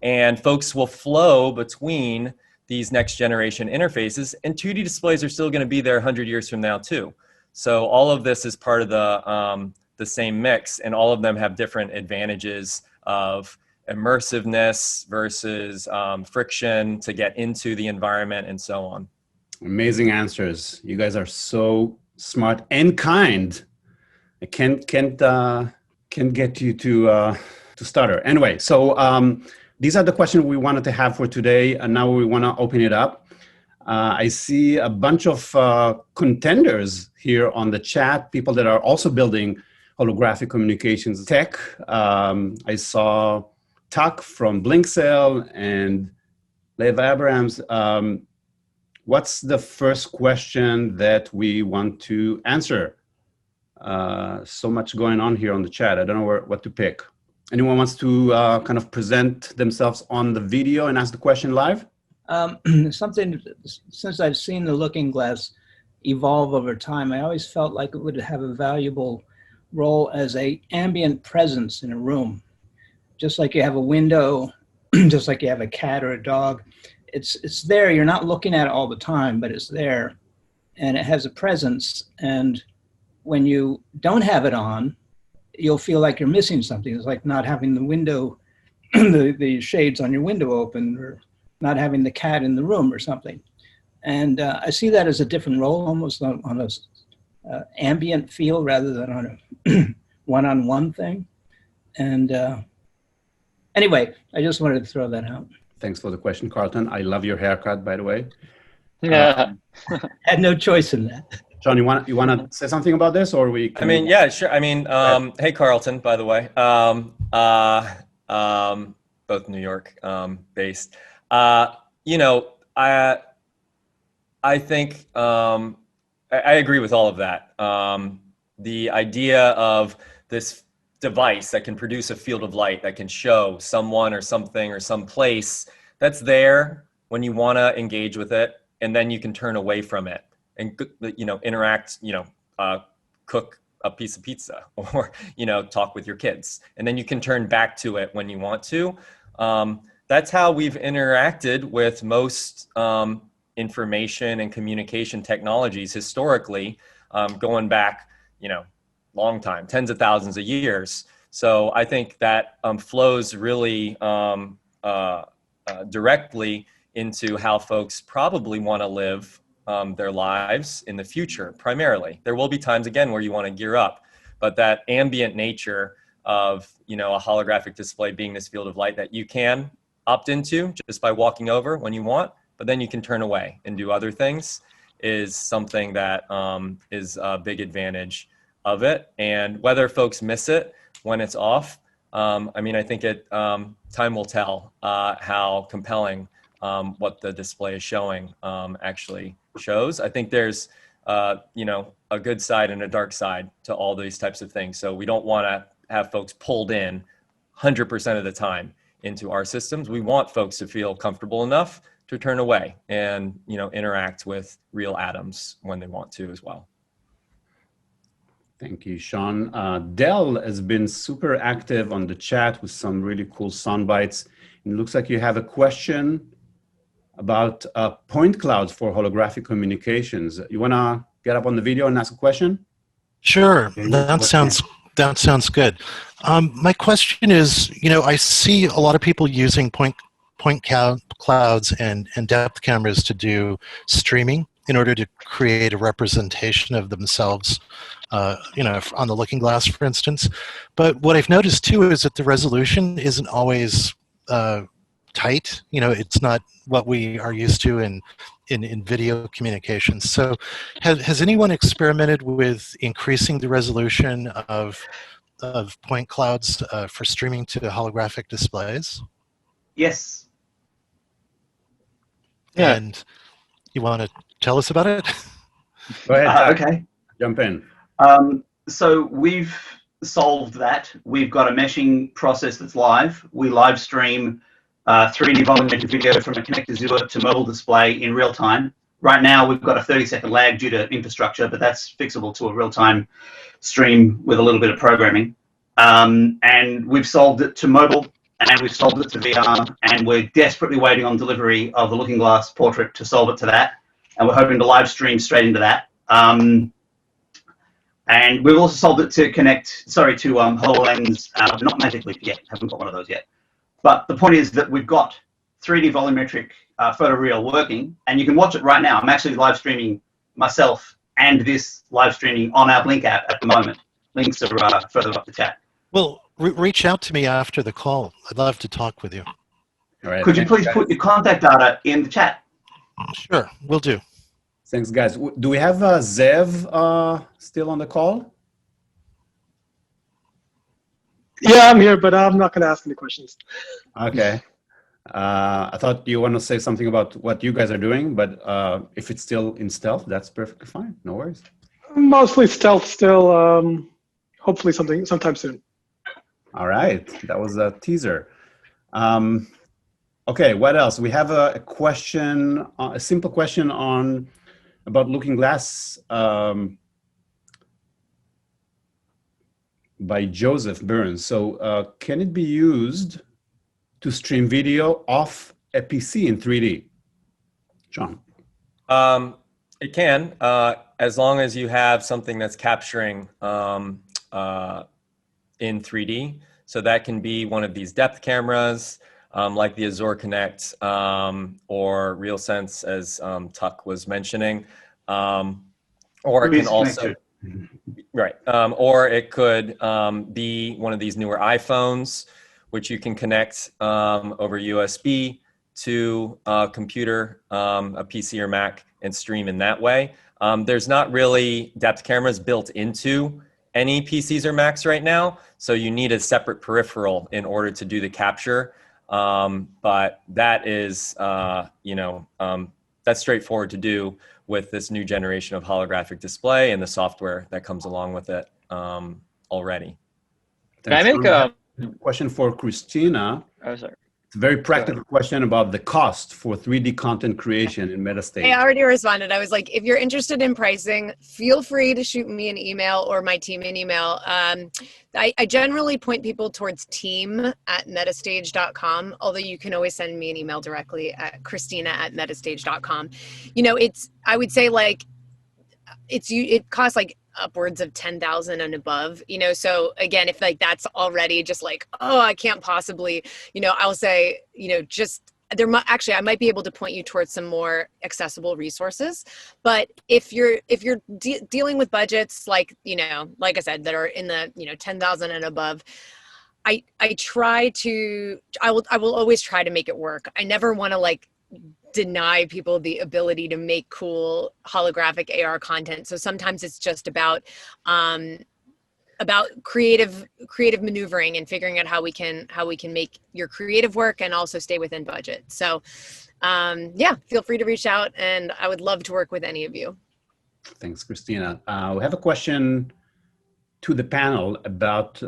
And folks will flow between these next generation interfaces, and 2D displays are still going to be there 100 years from now too. So all of this is part of the same mix, and all of them have different advantages of immersiveness versus friction to get into the environment and so on. Amazing answers. You guys are so smart and kind. I can't get you to stutter. Anyway, so these are the questions we wanted to have for today, and now we want to open it up. I see a bunch of contenders here on the chat, people that are also building holographic communications tech. I saw Tuck from Blinkcell and Lev Abrams. What's the first question that we want to answer? So much going on here on the chat. I don't know what to pick. Anyone wants to kind of present themselves on the video and ask the question live? Something, since I've seen the looking glass evolve over time, I always felt like it would have a valuable role as an ambient presence in a room. Just like you have a window, just like you have a cat or a dog. It's there, you're not looking at it all the time, but it's there. And it has a presence. And when you don't have it on, you'll feel like you're missing something. It's like not having the window, the shades on your window open, or not having the cat in the room or something. And I see that as a different role, almost on a ambient feel rather than on a one-on-one thing. And anyway, I just wanted to throw that out. Thanks for the question, Carlton. I love your haircut, by the way. Yeah. Had no choice in that. John, you want to say something about this, or we? I mean, yeah, sure. I mean, hey, Carlton, by the way, both New York based. I think I agree with all of that. The idea of this device that can produce a field of light that can show someone or something or some place that's there when you want to engage with it, and then you can turn away from it and, you know, interact, you know, cook a piece of pizza or, you know, talk with your kids, and then you can turn back to it when you want to. That's how we've interacted with most information and communication technologies historically, going back, you know, long time, tens of thousands of years. So I think that flows really directly into how folks probably want to live their lives in the future. Primarily, there will be times again where you want to gear up, but that ambient nature of, you know, a holographic display being this field of light that you can opt into just by walking over when you want, but then you can turn away and do other things, is something that is a big advantage of it. And whether folks miss it when it's off, I mean, I think time will tell how compelling what the display is showing actually shows. I think there's, you know, a good side and a dark side to all these types of things. So we don't want to have folks pulled in 100% of the time into our systems. We want folks to feel comfortable enough to turn away and, you know, interact with real atoms when they want to as well. Thank you, Sean. Dell has been super active on the chat with some really cool sound bites. It looks like you have a question about point clouds for holographic communications. You want to get up on the video and ask a question? Sure, that sounds good. My question is, you know, I see a lot of people using point clouds and depth cameras to do streaming in order to create a representation of themselves, you know, on the looking glass, for instance. But what I've noticed too is that the resolution isn't always tight. You know, it's not what we are used to in video communications. So has anyone experimented with increasing the resolution of point clouds for streaming to holographic displays? Yes. Yeah. And you want to tell us about it? Go ahead. Okay. Jump in. So we've solved that. We've got a meshing process that's live. We live stream 3D volumetric video from a connector zero to mobile display in real time. Right now, we've got a 30-second lag due to infrastructure, but that's fixable to a real-time stream with a little bit of programming. And we've solved it to mobile, and we've solved it to VR, and we're desperately waiting on delivery of the Looking Glass portrait to solve it to that. And we're hoping to live stream straight into that. And we've also solved it to connect, to HoloLens, not Magic Leap yet, haven't got one of those yet. But the point is that we've got 3D volumetric photoreal working, and you can watch it right now. I'm actually live streaming myself and this live streaming on our Blink app at the moment. Links are further up the chat. Well, reach out to me after the call. I'd love to talk with you. All right. Could you please put your contact data in the chat? Sure, will do. Thanks, guys. Do we have Zev still on the call? Yeah, I'm here, but I'm not going to ask any questions. Okay. I thought you want to say something about what you guys are doing, but if it's still in stealth, that's perfectly fine. No worries. Mostly stealth still. Hopefully sometime soon. All right. That was a teaser. Okay, what else? We have a question, a simple question about Looking Glass by Joseph Burns. So can it be used to stream video off a PC in 3D? John? It can, as long as you have something that's capturing in 3D. So that can be one of these depth cameras, like the Azure Connect or RealSense, as Tuck was mentioning. Or it can also... Right. Or it could be one of these newer iPhones, which you can connect over USB to a computer, a PC or Mac, and stream in that way. There's not really depth cameras built into any PCs or Macs right now, so you need a separate peripheral in order to do the capture. But that is, that's straightforward to do with this new generation of holographic display and the software that comes along with it already. Can I make a question for Christina? Oh, sorry. It's a very practical question about the cost for 3D content creation in Metastage. I already responded. I was like, if you're interested in pricing, feel free to shoot me an email or my team an email. I generally point people towards team@metastage.com, although you can always send me an email directly at Christina@metastage.com. You know, I would say like, it costs like upwards of 10,000 and above, you know? So again, if like, that's already just like, oh, I can't possibly, you know, I'll say, you know, just actually, I might be able to point you towards some more accessible resources. But if you're dealing with budgets, like, you know, like I said, that are in the, you know, 10,000 and above, I will always try to make it work. I never want to like deny people the ability to make cool holographic AR content. So sometimes it's just about creative maneuvering and figuring out how we can make your creative work and also stay within budget. So yeah, feel free to reach out, and I would love to work with any of you. Thanks, Christina. We have a question to the panel about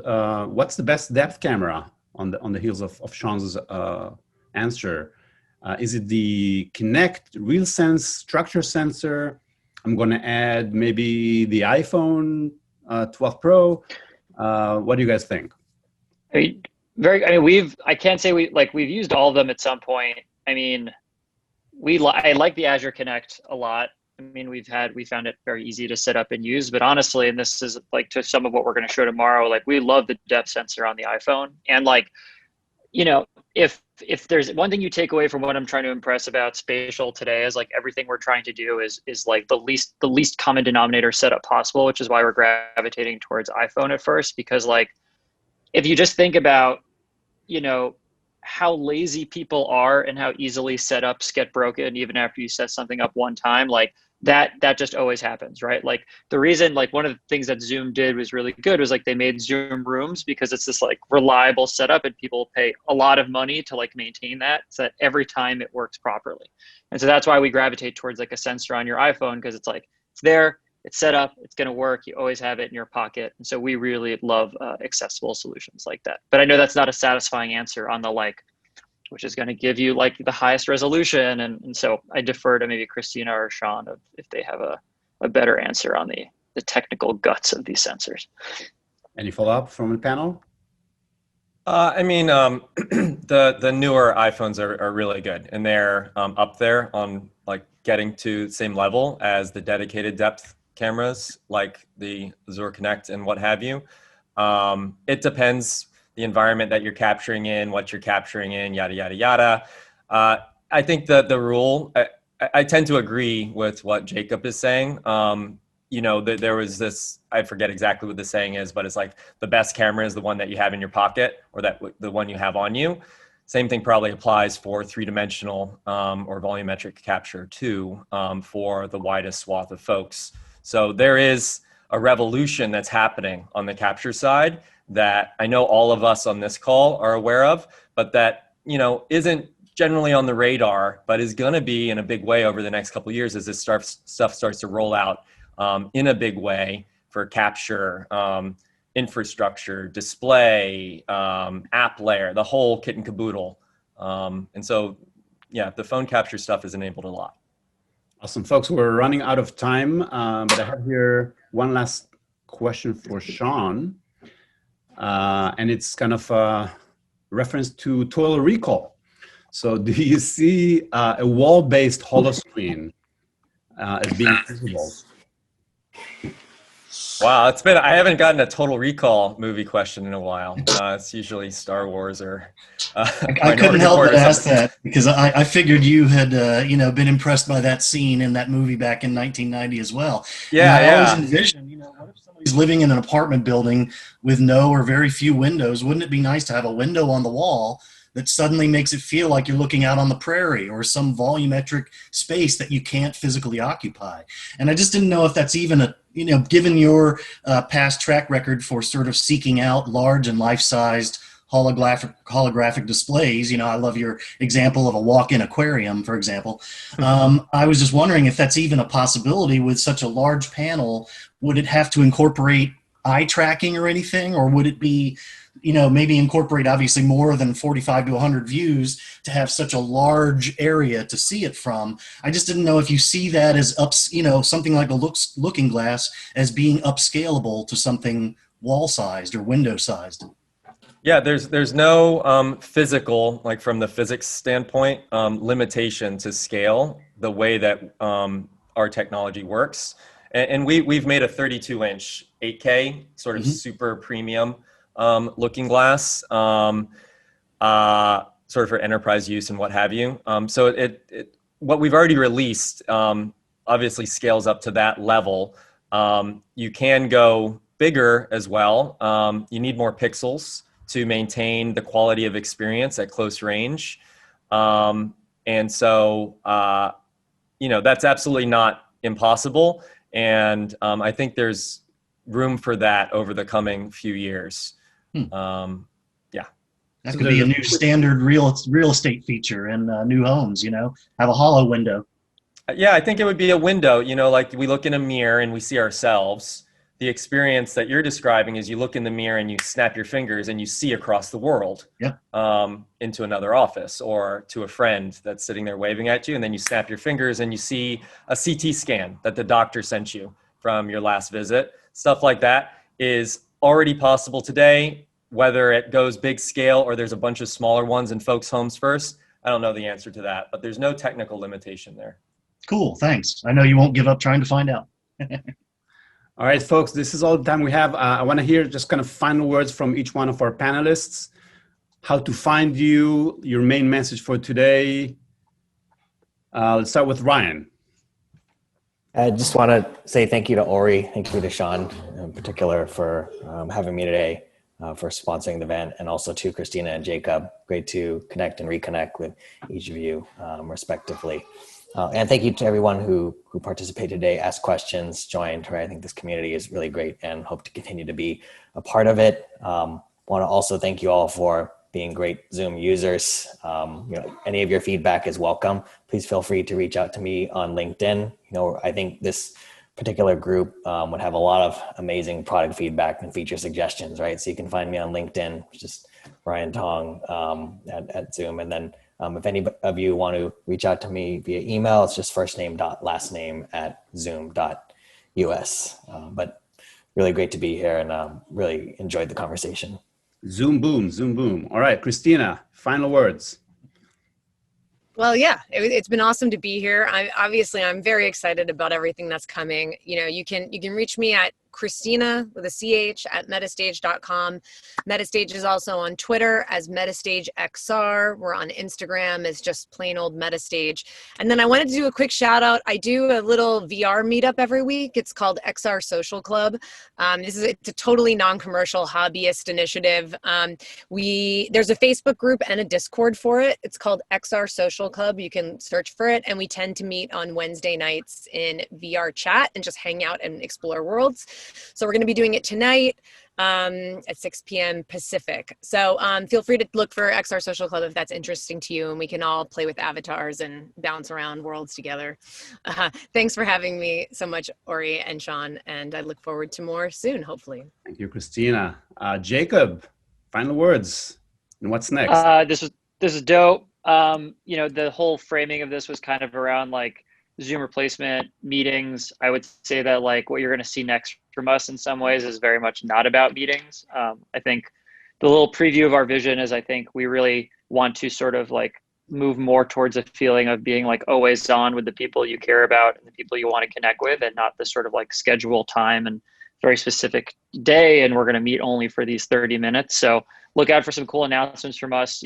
what's the best depth camera on the heels of Sean's answer. Is it the Kinect RealSense structure sensor? I'm going to add maybe the iPhone 12 Pro. What do you guys think? I can't say we've used all of them at some point. I mean, I like the Azure Kinect a lot. I mean, we found it very easy to set up and use, but honestly, and this is like to some of what we're going to show tomorrow, like we love the depth sensor on the iPhone. And like, you know, if there's one thing you take away from what I'm trying to impress about Spatial today is like everything we're trying to do is like the least common denominator setup possible, which is why we're gravitating towards iPhone at first. Because like, if you just think about, you know, how lazy people are and how easily setups get broken even after you set something up one time, like that just always happens, right? Like the reason, like one of the things that Zoom did was really good was like they made Zoom Rooms because it's this like reliable setup and people pay a lot of money to like maintain that so that every time it works properly. And so that's why we gravitate towards like a sensor on your iPhone, because it's like, it's there, it's set up, it's going to work, you always have it in your pocket. And so we really love accessible solutions like that. But I know that's not a satisfying answer on the like, which is going to give you like the highest resolution. And so I defer to maybe Christina or Sean if they have a better answer on the technical guts of these sensors. Any follow-up from the panel? I mean, the newer iPhones are really good, and they're up there on like getting to the same level as the dedicated depth cameras, like the Azure Kinect and what have you. It depends the environment that you're capturing in, what you're capturing in, yada, yada, yada. I think that the rule, I tend to agree with what Jacob is saying. You know, there was this, I forget exactly what the saying is, but it's like the best camera is the one that you have in your pocket or the one you have on you. Same thing probably applies for three-dimensional or volumetric capture too, for the widest swath of folks. So there is a revolution that's happening on the capture side that I know all of us on this call are aware of, but that, you know, isn't generally on the radar, but is going to be in a big way over the next couple of years as this stuff starts to roll out in a big way for capture, infrastructure, display, app layer, the whole kit and caboodle. And so, yeah, the phone capture stuff is enabled a lot. Awesome, folks. We're running out of time, but I have here one last question for Sean. And it's kind of a reference to Total Recall. So do you see a wall-based holoscreen as being feasible? Wow, I haven't gotten a Total Recall movie question in a while. It's usually Star Wars or I couldn't help but ask that because I figured you had been impressed by that scene in that movie back in 1990 as well. Yeah, and I always envisioned, what if somebody's living in an apartment building with no or very few windows? Wouldn't it be nice to have a window on the wall that suddenly makes it feel like you're looking out on the prairie or some volumetric space that you can't physically occupy? And I just didn't know if that's even given your past track record for sort of seeking out large and life-sized holographic displays. I love your example of a walk-in aquarium, for example. I was just wondering if that's even a possibility with such a large panel. Would it have to incorporate eye tracking or anything, or would it be, maybe incorporate obviously more than 45 to 100 views to have such a large area to see it from? I just didn't know if you see that as something like a looking glass as being upscalable to something wall sized or window sized. Yeah, there's no physical, like from the physics standpoint, limitation to scale the way that our technology works. And we've made a 32-inch 8K sort of super premium looking glass, sort of for enterprise use and what have you. So it what we've already released obviously scales up to that level. You can go bigger as well. You need more pixels to maintain the quality of experience at close range. And so, that's absolutely not impossible. And I think there's room for that over the coming few years. That could be a new standard real estate feature in new homes, have a hollow window. Yeah, I think it would be a window, like we look in a mirror and we see ourselves. The experience that you're describing is you look in the mirror and you snap your fingers and you see across the world into another office or to a friend that's sitting there waving at you. And then you snap your fingers and you see a CT scan that the doctor sent you from your last visit. Stuff like that is already possible today. Whether it goes big scale or there's a bunch of smaller ones in folks' homes first, I don't know the answer to that, but there's no technical limitation there. Cool, thanks. I know you won't give up trying to find out. All right, folks, this is all the time we have. I want to hear just kind of final words from each one of our panelists, how to find you, your main message for today. Let's start with Ryan. I just want to say thank you to Ori, thank you to Sean in particular for having me today, for sponsoring the event, and also to Christina and Jacob. Great to connect and reconnect with each of you respectively. And thank you to everyone who participated today, asked questions, joined. Right? I think this community is really great and hope to continue to be a part of it. Want to also thank you all for being great Zoom users. Any of your feedback is welcome. Please feel free to reach out to me on LinkedIn. I think this particular group would have a lot of amazing product feedback and feature suggestions, right? So you can find me on LinkedIn, which is Ryan Tong at Zoom. And then if any of you want to reach out to me via email, it's just firstname.lastname@zoom.us. But really great to be here and really enjoyed the conversation. Zoom boom, Zoom boom. All right, Christina, final words. Well, yeah, it's been awesome to be here. I'm very excited about everything that's coming. You can reach me at Christina with a CH at metastage.com. Metastage is also on Twitter as MetastageXR. We're on Instagram as just plain old Metastage. And then I wanted to do a quick shout out. I do a little VR meetup every week. It's called XR Social Club. It's a totally non-commercial hobbyist initiative. There's a Facebook group and a Discord for it. It's called XR Social Club. You can search for it. And we tend to meet on Wednesday nights in VR chat and just hang out and explore worlds. So we're going to be doing it tonight at 6 p.m. Pacific. So feel free to look for XR Social Club if that's interesting to you, and we can all play with avatars and bounce around worlds together. Thanks for having me so much, Ori and Sean, and I look forward to more soon, hopefully. Thank you, Christina. Jacob, final words, and what's next? This is dope. The whole framing of this was kind of around like Zoom replacement meetings. I would say that like what you're going to see next from us in some ways is very much not about meetings. I think the little preview of our vision is I think we really want to sort of like move more towards a feeling of being like always on with the people you care about and the people you want to connect with, and not this sort of like schedule time and very specific day and we're going to meet only for these 30 minutes. So look out for some cool announcements from us,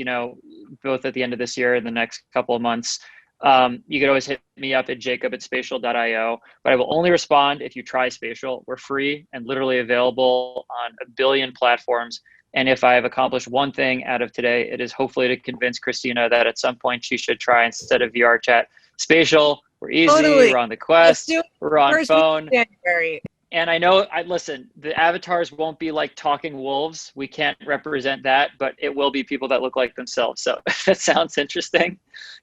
both at the end of this year and the next couple of months. You can always hit me up at jacob@spatial.io, but I will only respond if you try Spatial. We're free and literally available on a billion platforms. And if I have accomplished one thing out of today, it is hopefully to convince Christina that at some point she should try, instead of VR chat, Spatial. We're easy, totally. We're on the Quest, we're on phone. January. And I know, listen, the avatars won't be like talking wolves. We can't represent that, but it will be people that look like themselves. So if that sounds interesting,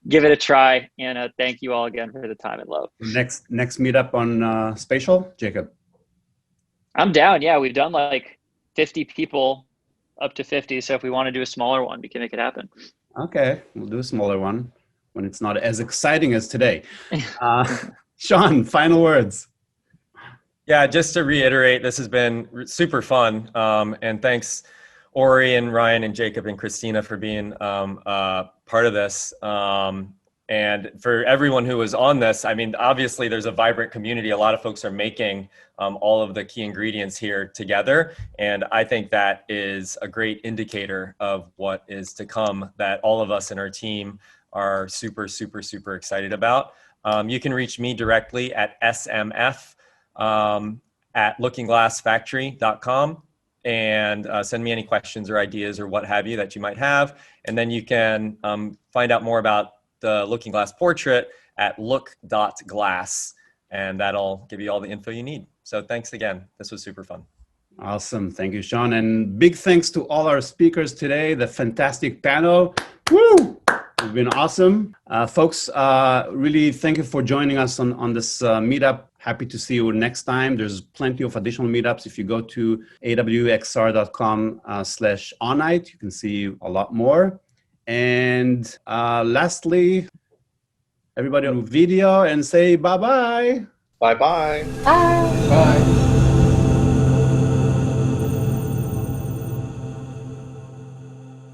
give it a try. And thank you all again for the time and love. Next meetup on Spatial, Jacob. I'm down. Yeah, we've done like 50 people, up to 50. So if we want to do a smaller one, we can make it happen. Okay, we'll do a smaller one when it's not as exciting as today. Sean, final words. Yeah, just to reiterate, this has been super fun. And thanks, Ori and Ryan and Jacob and Christina for being part of this. And for everyone who was on this, I mean, obviously there's a vibrant community. A lot of folks are making all of the key ingredients here together. And I think that is a great indicator of what is to come that all of us in our team are super, super, super excited about. You can reach me directly at smf at lookingglassfactory.com and send me any questions or ideas or what have you that you might have. And then you can find out more about the Looking Glass portrait at look.glass, and that'll give you all the info you need. So thanks again. This was super fun. Awesome. Thank you, Sean. And big thanks to all our speakers today, the fantastic panel. Woo! It's been awesome. Folks, really thank you for joining us on this meetup. Happy to see you next time. There's plenty of additional meetups. If you go to awxr.com/onnite, you can see a lot more. And lastly, everybody on video and say bye-bye. Bye-bye. Bye. Bye.